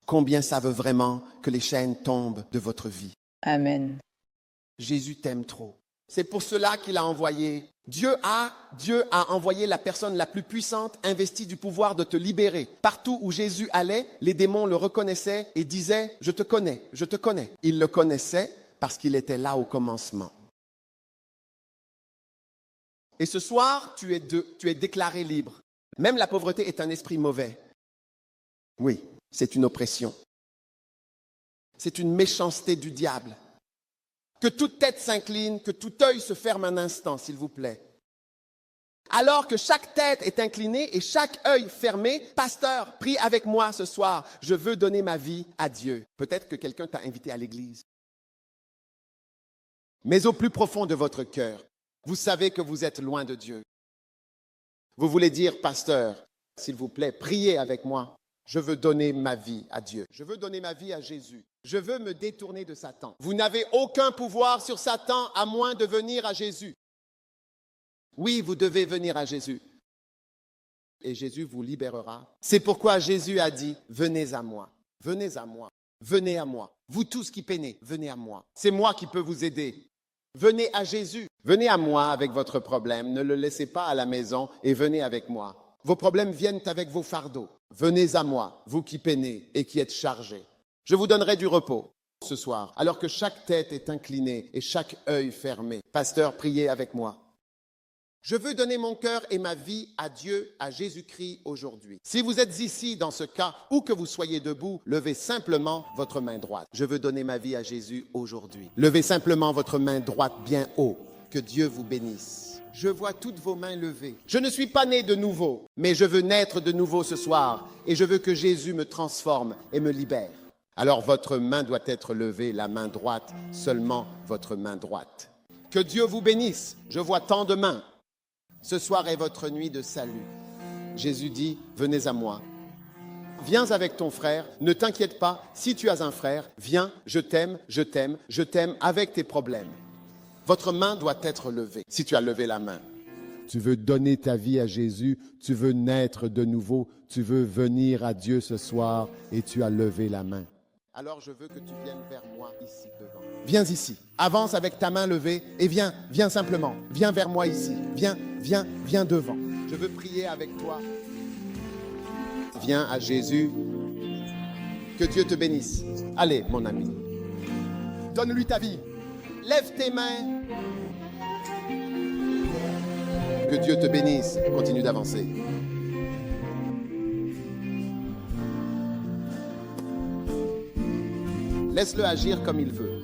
Combien ça veut vraiment que les chaînes tombent de votre vie? Amen. Jésus t'aime trop. C'est pour cela qu'il a envoyé. Dieu a envoyé la personne la plus puissante, investie du pouvoir de te libérer. Partout où Jésus allait, les démons le reconnaissaient et disaient, je te connais, je te connais. Ils le connaissaient parce qu'il était là au commencement. Et ce soir, tu es déclaré libre. Même la pauvreté est un esprit mauvais. Oui. C'est une oppression. C'est une méchanceté du diable. Que toute tête s'incline, que tout œil se ferme un instant, s'il vous plaît. Alors que chaque tête est inclinée et chaque œil fermé, pasteur, prie avec moi ce soir. Je veux donner ma vie à Dieu. Peut-être que quelqu'un t'a invité à l'église. Mais au plus profond de votre cœur, vous savez que vous êtes loin de Dieu. Vous voulez dire, pasteur, s'il vous plaît, priez avec moi. Je veux donner ma vie à Dieu. Je veux donner ma vie à Jésus. Je veux me détourner de Satan. Vous n'avez aucun pouvoir sur Satan à moins de venir à Jésus. Oui, vous devez venir à Jésus. Et Jésus vous libérera. C'est pourquoi Jésus a dit, venez à moi, venez à moi, venez à moi. Vous tous qui peinez, venez à moi. C'est moi qui peux vous aider. Venez à Jésus. Venez à moi avec votre problème. Ne le laissez pas à la maison et venez avec moi. Vos problèmes viennent avec vos fardeaux. Venez à moi, vous qui peinez et qui êtes chargés. Je vous donnerai du repos ce soir, alors que chaque tête est inclinée et chaque œil fermé. Pasteur, priez avec moi. Je veux donner mon cœur et ma vie à Dieu, à Jésus-Christ aujourd'hui. Si vous êtes ici dans ce cas, ou que vous soyez debout, levez simplement votre main droite. Je veux donner ma vie à Jésus aujourd'hui. Levez simplement votre main droite bien haut. Que Dieu vous bénisse. Je vois toutes vos mains levées. Je ne suis pas né de nouveau, mais je veux naître de nouveau ce soir et je veux que Jésus me transforme et me libère. Alors votre main doit être levée, la main droite, seulement votre main droite. Que Dieu vous bénisse. Je vois tant de mains. Ce soir est votre nuit de salut. Jésus dit, venez à moi. Viens avec ton frère, ne t'inquiète pas, si tu as un frère, viens, je t'aime, je t'aime, je t'aime avec tes problèmes. Votre main doit être levée, si tu as levé la main. Tu veux donner ta vie à Jésus, tu veux naître de nouveau, tu veux venir à Dieu ce soir et tu as levé la main. Alors je veux que tu viennes vers moi ici devant. Viens ici, avance avec ta main levée et viens simplement. Viens vers moi ici, viens devant. Je veux prier avec toi. Viens à Jésus. Que Dieu te bénisse. Allez, mon ami. Donne-lui ta vie. Lève tes mains. Que Dieu te bénisse. Continue d'avancer. Laisse-le agir comme il veut.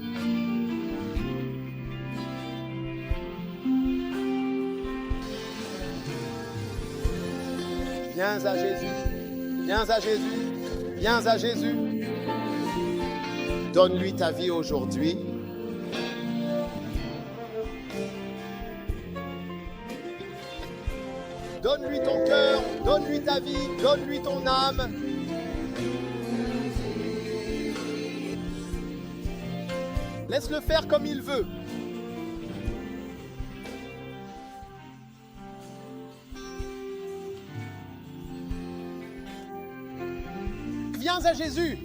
Viens à Jésus. Viens à Jésus. Viens à Jésus. Donne-lui ta vie aujourd'hui. Donne-lui ton cœur, donne-lui ta vie, donne-lui ton âme. Laisse-le faire comme il veut. Viens à Jésus.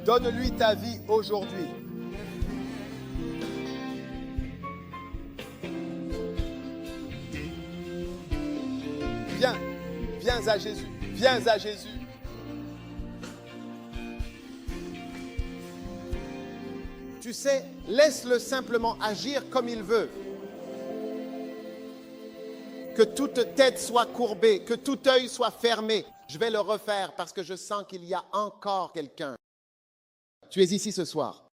Donne-lui ta vie aujourd'hui. Viens à Jésus, viens à Jésus. Tu sais, laisse-le simplement agir comme il veut. Que toute tête soit courbée, que tout œil soit fermé. Je vais le refaire parce que je sens qu'il y a encore quelqu'un. Tu es ici ce soir.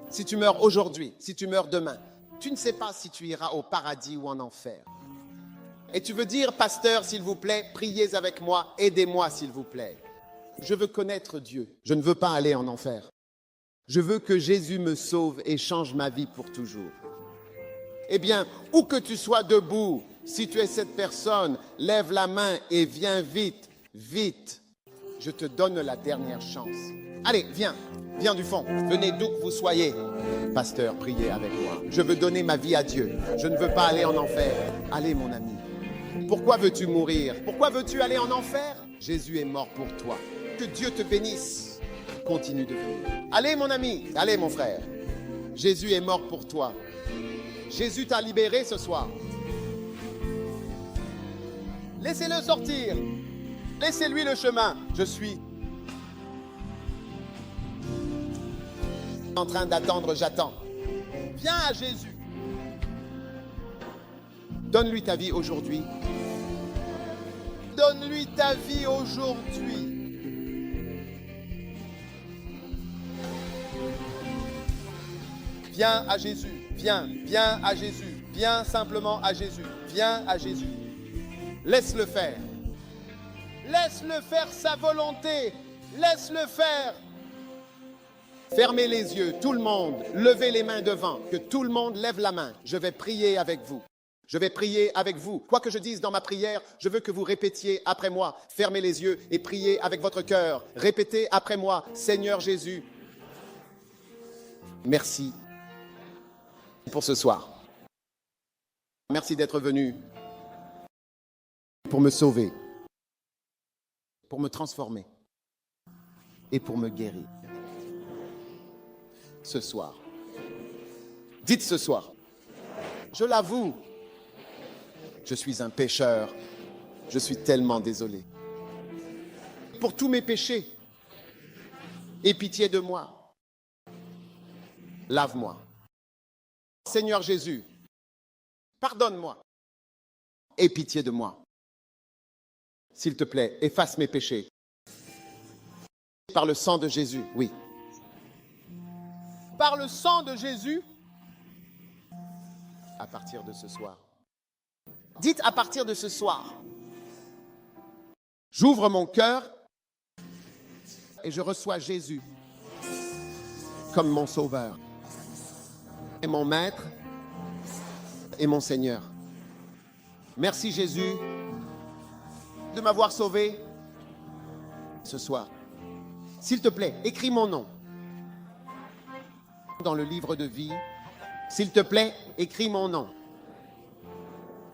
Si tu meurs aujourd'hui, si tu meurs demain, tu ne sais pas si tu iras au paradis ou en enfer. Et tu veux dire, pasteur, s'il vous plaît, priez avec moi, aidez-moi, s'il vous plaît. Je veux connaître Dieu. Je ne veux pas aller en enfer. Je veux que Jésus me sauve et change ma vie pour toujours. Eh bien, où que tu sois debout, si tu es cette personne, lève la main et viens vite, vite. Je te donne la dernière chance. Allez, viens du fond. Venez d'où que vous soyez. Pasteur, priez avec moi. Je veux donner ma vie à Dieu. Je ne veux pas aller en enfer. Allez, mon ami. Pourquoi veux-tu mourir? Pourquoi veux-tu aller en enfer? Jésus est mort pour toi. Que Dieu te bénisse. Continue de venir. Allez, mon ami. Allez, mon frère. Jésus est mort pour toi. Jésus t'a libéré ce soir. Laissez-le sortir. Laissez-lui le chemin. Je suis en train d'attendre, j'attends. Viens à Jésus. Donne-lui ta vie aujourd'hui. Donne-lui ta vie aujourd'hui. Viens à Jésus. Viens à Jésus. Viens simplement à Jésus. Viens à Jésus. Laisse-le faire. Laisse-le faire sa volonté. Laisse-le faire. Fermez les yeux, tout le monde. Levez les mains devant. Que tout le monde lève la main. Je vais prier avec vous. Je vais prier avec vous. Quoi que je dise dans ma prière, je veux que vous répétiez après moi. Fermez les yeux et priez avec votre cœur. Répétez après moi. Seigneur Jésus, merci pour ce soir. Merci d'être venu pour me sauver, pour me transformer et pour me guérir. ce soir. Dites ce soir. Je l'avoue. Je suis un pécheur. Je suis tellement désolé. Pour tous mes péchés. Aie pitié de moi. Lave-moi. Seigneur Jésus, pardonne-moi. Aie pitié de moi. S'il te plaît, efface mes péchés. Par le sang de Jésus, oui. Par le sang de Jésus, à partir de ce soir. Dites à partir de ce soir. J'ouvre mon cœur et je reçois Jésus comme mon sauveur et mon maître et mon Seigneur. Merci Jésus de m'avoir sauvé ce soir. S'il te plaît, écris mon nom dans le livre de vie. S'il te plaît, écris mon nom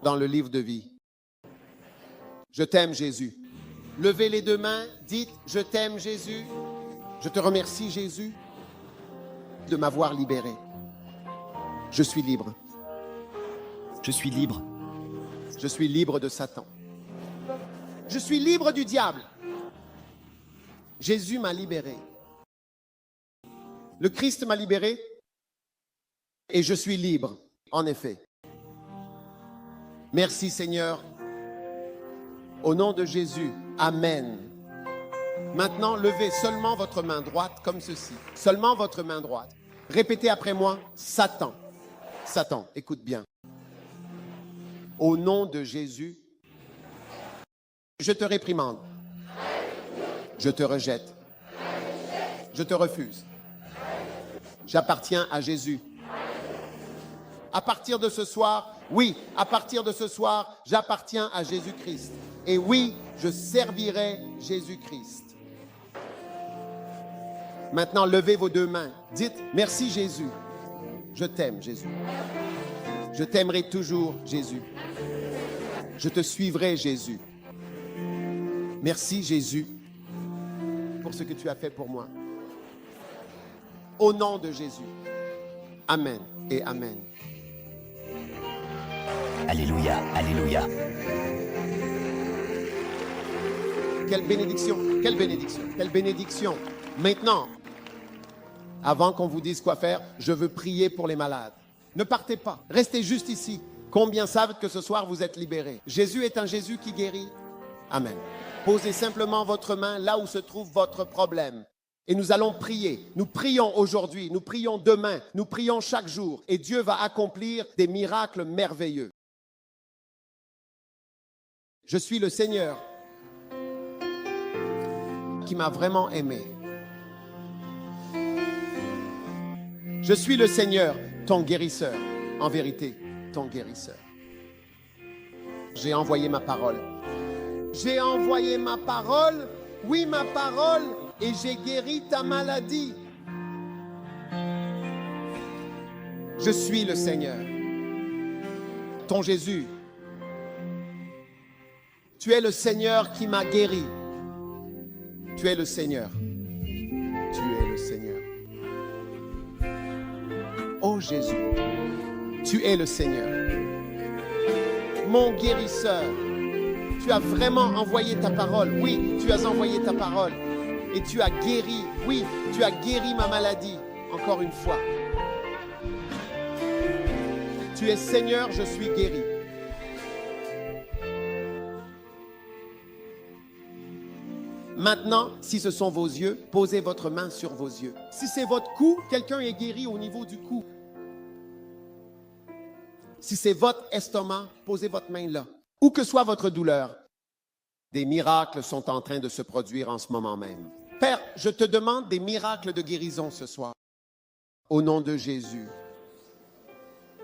dans le livre de vie. Je t'aime Jésus. Levez les deux mains, dites « Je t'aime Jésus ». Je te remercie Jésus de m'avoir libéré. Je suis libre. Je suis libre. Je suis libre de Satan. Je suis libre du diable. Jésus m'a libéré. Le Christ m'a libéré et je suis libre, en effet. Merci Seigneur. Au nom de Jésus, Amen. Maintenant, levez seulement votre main droite comme ceci. Seulement votre main droite. Répétez après moi, Satan. Satan, écoute bien. Au nom de Jésus, je te réprimande. Je te rejette. Je te refuse. J'appartiens à Jésus. À partir de ce soir, oui, à partir de ce soir, j'appartiens à Jésus-Christ. Et oui, je servirai Jésus-Christ. Maintenant, levez vos deux mains. Dites, merci Jésus. Je t'aime, Jésus. Je t'aimerai toujours, Jésus. Je te suivrai, Jésus. Merci, Jésus, pour ce que tu as fait pour moi. Au nom de Jésus. Amen et Amen. Alléluia, Alléluia. Quelle bénédiction, quelle bénédiction, quelle bénédiction. Maintenant, avant qu'on vous dise quoi faire, je veux prier pour les malades. Ne partez pas, restez juste ici. Combien savent que ce soir vous êtes libérés? Jésus est un Jésus qui guérit. Amen. Posez simplement votre main là où se trouve votre problème. Et nous allons prier. Nous prions aujourd'hui, nous prions demain, nous prions chaque jour. Et Dieu va accomplir des miracles merveilleux. Je suis le Seigneur qui m'a vraiment aimé. Je suis le Seigneur, ton guérisseur. En vérité, ton guérisseur. J'ai envoyé ma parole. J'ai envoyé ma parole, oui ma parole, et j'ai guéri ta maladie. Je suis le Seigneur, ton Jésus. Tu es le Seigneur qui m'a guéri. Tu es le Seigneur. Tu es le Seigneur. Oh Jésus, tu es le Seigneur. Mon guérisseur. Tu as vraiment envoyé ta parole. Oui, tu as envoyé ta parole. Et tu as guéri. Oui, tu as guéri ma maladie. Encore une fois. Tu es Seigneur, je suis guéri. Maintenant, si ce sont vos yeux, posez votre main sur vos yeux. Si c'est votre cou, quelqu'un est guéri au niveau du cou. Si c'est votre estomac, posez votre main là. Où que soit votre douleur, des miracles sont en train de se produire en ce moment même. Père, je te demande des miracles de guérison ce soir. Au nom de Jésus.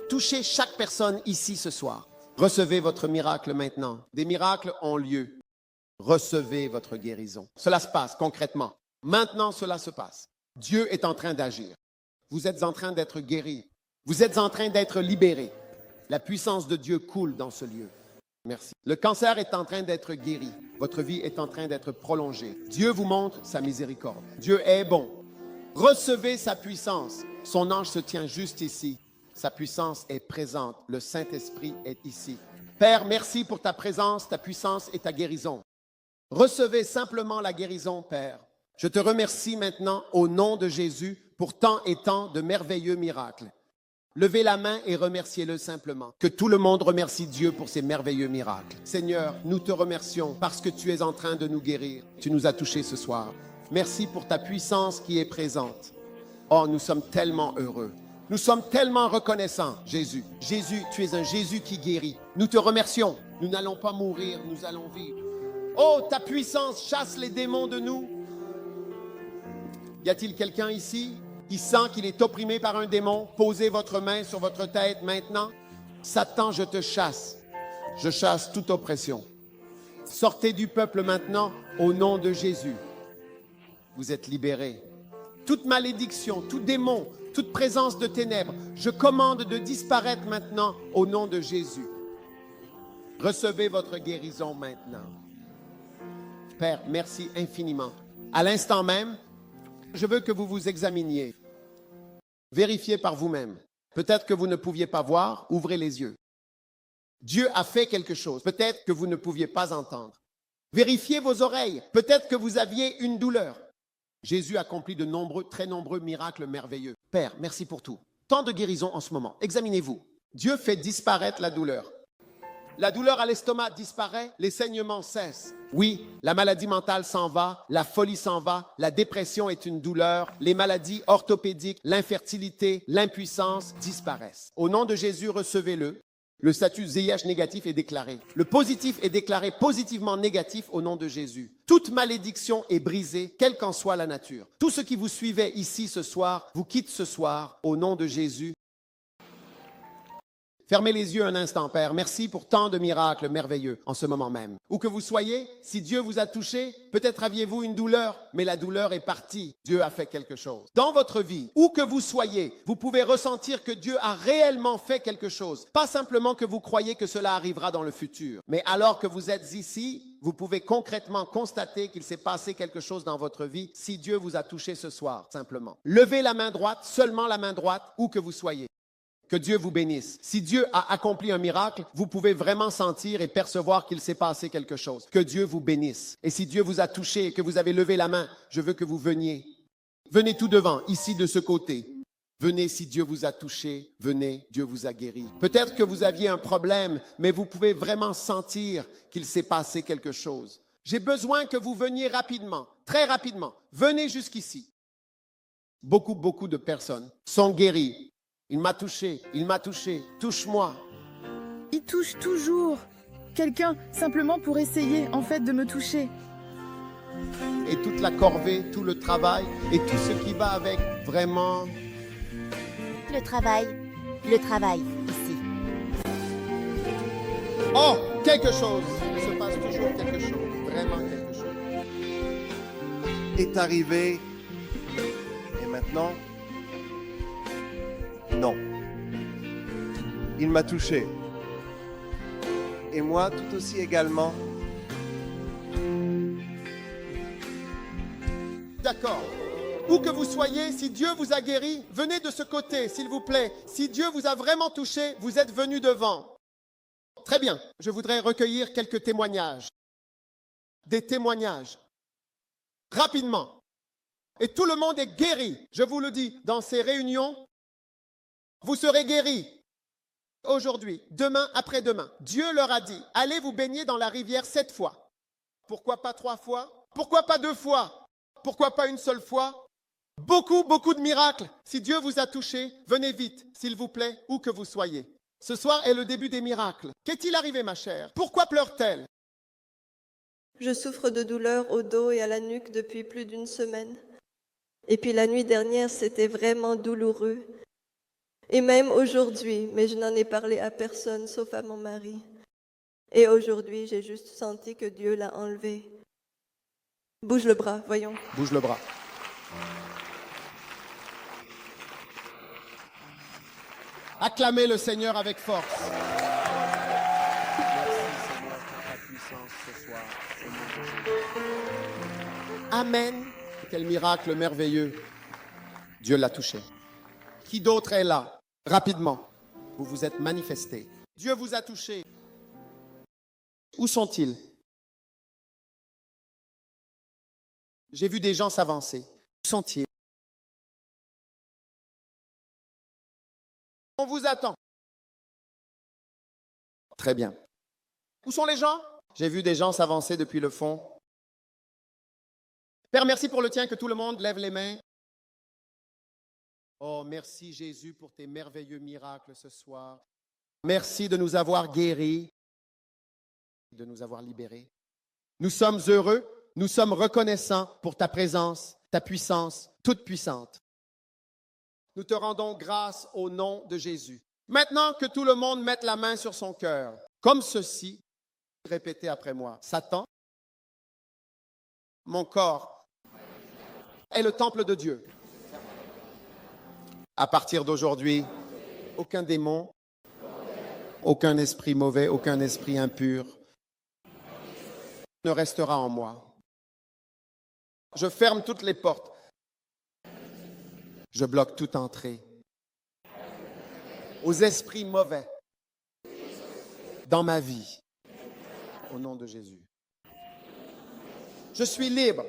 Touchez chaque personne ici ce soir. Recevez votre miracle maintenant. Des miracles ont lieu. Recevez votre guérison. Cela se passe concrètement. Maintenant, cela se passe. Dieu est en train d'agir. Vous êtes en train d'être guéris. Vous êtes en train d'être libérés. La puissance de Dieu coule dans ce lieu. Merci. Le cancer est en train d'être guéri. Votre vie est en train d'être prolongée. Dieu vous montre sa miséricorde. Dieu est bon. Recevez sa puissance. Son ange se tient juste ici. Sa puissance est présente. Le Saint-Esprit est ici. Père, merci pour ta présence, ta puissance et ta guérison. Recevez simplement la guérison, Père. Je te remercie maintenant au nom de Jésus pour tant et tant de merveilleux miracles. Levez la main et remerciez-le simplement. Que tout le monde remercie Dieu pour ces merveilleux miracles. Seigneur, nous te remercions parce que tu es en train de nous guérir. Tu nous as touchés ce soir. Merci pour ta puissance qui est présente. Oh, nous sommes tellement heureux. Nous sommes tellement reconnaissants, Jésus. Jésus, tu es un Jésus qui guérit. Nous te remercions. Nous n'allons pas mourir, nous allons vivre. Oh, ta puissance chasse les démons de nous. Y a-t-il quelqu'un ici qui sent qu'il est opprimé par un démon? Posez votre main sur votre tête maintenant. Satan, je te chasse. Je chasse toute oppression. Sortez du peuple maintenant au nom de Jésus. Vous êtes libérés. Toute malédiction, tout démon, toute présence de ténèbres, je commande de disparaître maintenant au nom de Jésus. Recevez votre guérison maintenant. Père, merci infiniment. À l'instant même, je veux que vous vous examiniez. Vérifiez par vous-même. Peut-être que vous ne pouviez pas voir, ouvrez les yeux. Dieu a fait quelque chose. Peut-être que vous ne pouviez pas entendre. Vérifiez vos oreilles. Peut-être que vous aviez une douleur. Jésus accomplit de nombreux, très nombreux miracles merveilleux. Père, merci pour tout. Tant de guérisons en ce moment. Examinez-vous. Dieu fait disparaître la douleur. La douleur à l'estomac disparaît, les saignements cessent. Oui, la maladie mentale s'en va, la folie s'en va, la dépression est une douleur, les maladies orthopédiques, l'infertilité, l'impuissance disparaissent. Au nom de Jésus, recevez-le. Le statut VIH négatif est déclaré. Le positif est déclaré positivement négatif au nom de Jésus. Toute malédiction est brisée, quelle qu'en soit la nature. Tout ce qui vous suivait ici ce soir, vous quitte ce soir au nom de Jésus. Fermez les yeux un instant, Père. Merci pour tant de miracles merveilleux en ce moment même. Où que vous soyez, si Dieu vous a touché, peut-être aviez-vous une douleur, mais la douleur est partie. Dieu a fait quelque chose. Dans votre vie, où que vous soyez, vous pouvez ressentir que Dieu a réellement fait quelque chose. Pas simplement que vous croyez que cela arrivera dans le futur, mais alors que vous êtes ici, vous pouvez concrètement constater qu'il s'est passé quelque chose dans votre vie si Dieu vous a touché ce soir, simplement. Levez la main droite, seulement la main droite, où que vous soyez. Que Dieu vous bénisse. Si Dieu a accompli un miracle, vous pouvez vraiment sentir et percevoir qu'il s'est passé quelque chose. Que Dieu vous bénisse. Et si Dieu vous a touché et que vous avez levé la main, je veux que vous veniez. Venez tout devant, ici de ce côté. Venez si Dieu vous a touché. Venez, Dieu vous a guéri. Peut-être que vous aviez un problème, mais vous pouvez vraiment sentir qu'il s'est passé quelque chose. J'ai besoin que vous veniez rapidement, très rapidement. Venez jusqu'ici. Beaucoup de personnes sont guéries. Il m'a touché, touche-moi. Il touche toujours quelqu'un simplement pour essayer en fait de me toucher. Et toute la corvée, tout le travail et tout ce qui va avec, vraiment. Le travail, ici. Oh, quelque chose. Il se passe toujours quelque chose, vraiment quelque chose. Est arrivé. Et maintenant, non. Il m'a touché. Et moi, tout aussi également. D'accord. Où que vous soyez, si Dieu vous a guéri, venez de ce côté, s'il vous plaît. Si Dieu vous a vraiment touché, vous êtes venu devant. Très bien. Je voudrais recueillir quelques témoignages. Des témoignages. Rapidement. Et tout le monde est guéri. Je vous le dis, dans ces réunions, vous serez guéris. Aujourd'hui, demain, après-demain. Dieu leur a dit, allez vous baigner dans la rivière 7 fois. Pourquoi pas 3 fois? Pourquoi pas 2 fois? Pourquoi pas une seule fois? Beaucoup de miracles. Si Dieu vous a touché, venez vite, s'il vous plaît, où que vous soyez. Ce soir est le début des miracles. Qu'est-il arrivé, ma chère? Pourquoi pleure-t-elle? Je souffre de douleurs au dos et à la nuque depuis plus d'1 semaine. Et puis la nuit dernière, c'était vraiment douloureux. Et même aujourd'hui, mais je n'en ai parlé à personne sauf à mon mari. Et aujourd'hui, j'ai juste senti que Dieu l'a enlevé. Bouge le bras, voyons. Bouge le bras. Acclamez le Seigneur avec force. Merci Seigneur pour ta puissance ce soir. Seigneur. Amen. Quel miracle merveilleux. Dieu l'a touché. Qui d'autre est là? Rapidement. Vous vous êtes manifestés. Dieu vous a touché. Où sont-ils? J'ai vu des gens s'avancer. Où sont-ils? On vous attend. Très bien. Où sont les gens? J'ai vu des gens s'avancer depuis le fond. Père, merci pour le tien, que tout le monde lève les mains. Oh, merci Jésus pour tes merveilleux miracles ce soir. Merci de nous avoir guéris, de nous avoir libérés. Nous sommes heureux, nous sommes reconnaissants pour ta présence, ta puissance, toute puissante. Nous te rendons grâce au nom de Jésus. Maintenant que tout le monde mette la main sur son cœur, comme ceci, répétez après moi. Satan, mon corps est le temple de Dieu. À partir d'aujourd'hui, aucun démon, aucun esprit mauvais, aucun esprit impur ne restera en moi. Je ferme toutes les portes. Je bloque toute entrée aux esprits mauvais dans ma vie. Au nom de Jésus. Je suis libre.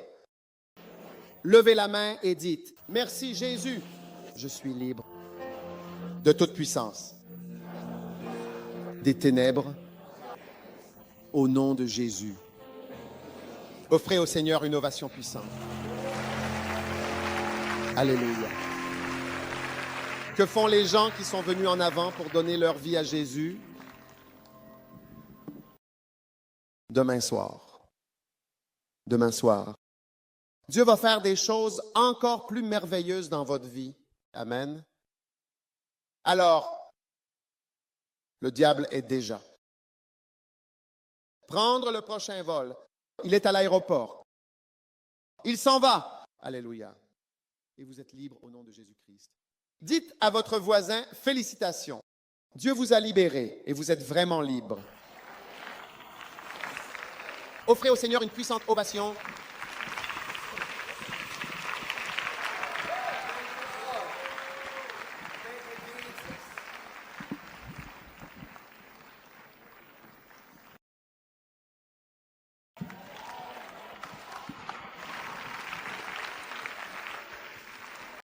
Levez la main et dites, merci Jésus, je suis libre de toute puissance, des ténèbres, au nom de Jésus. Offrez au Seigneur une ovation puissante. Alléluia. Que font les gens qui sont venus en avant pour donner leur vie à Jésus? Demain soir. Demain soir. Dieu va faire des choses encore plus merveilleuses dans votre vie. Amen. Alors, le diable est déjà. Prendre le prochain vol. Il est à l'aéroport. Il s'en va. Alléluia. Et vous êtes libre au nom de Jésus-Christ. Dites à votre voisin, félicitations. Dieu vous a libéré et vous êtes vraiment libre. Offrez au Seigneur une puissante ovation.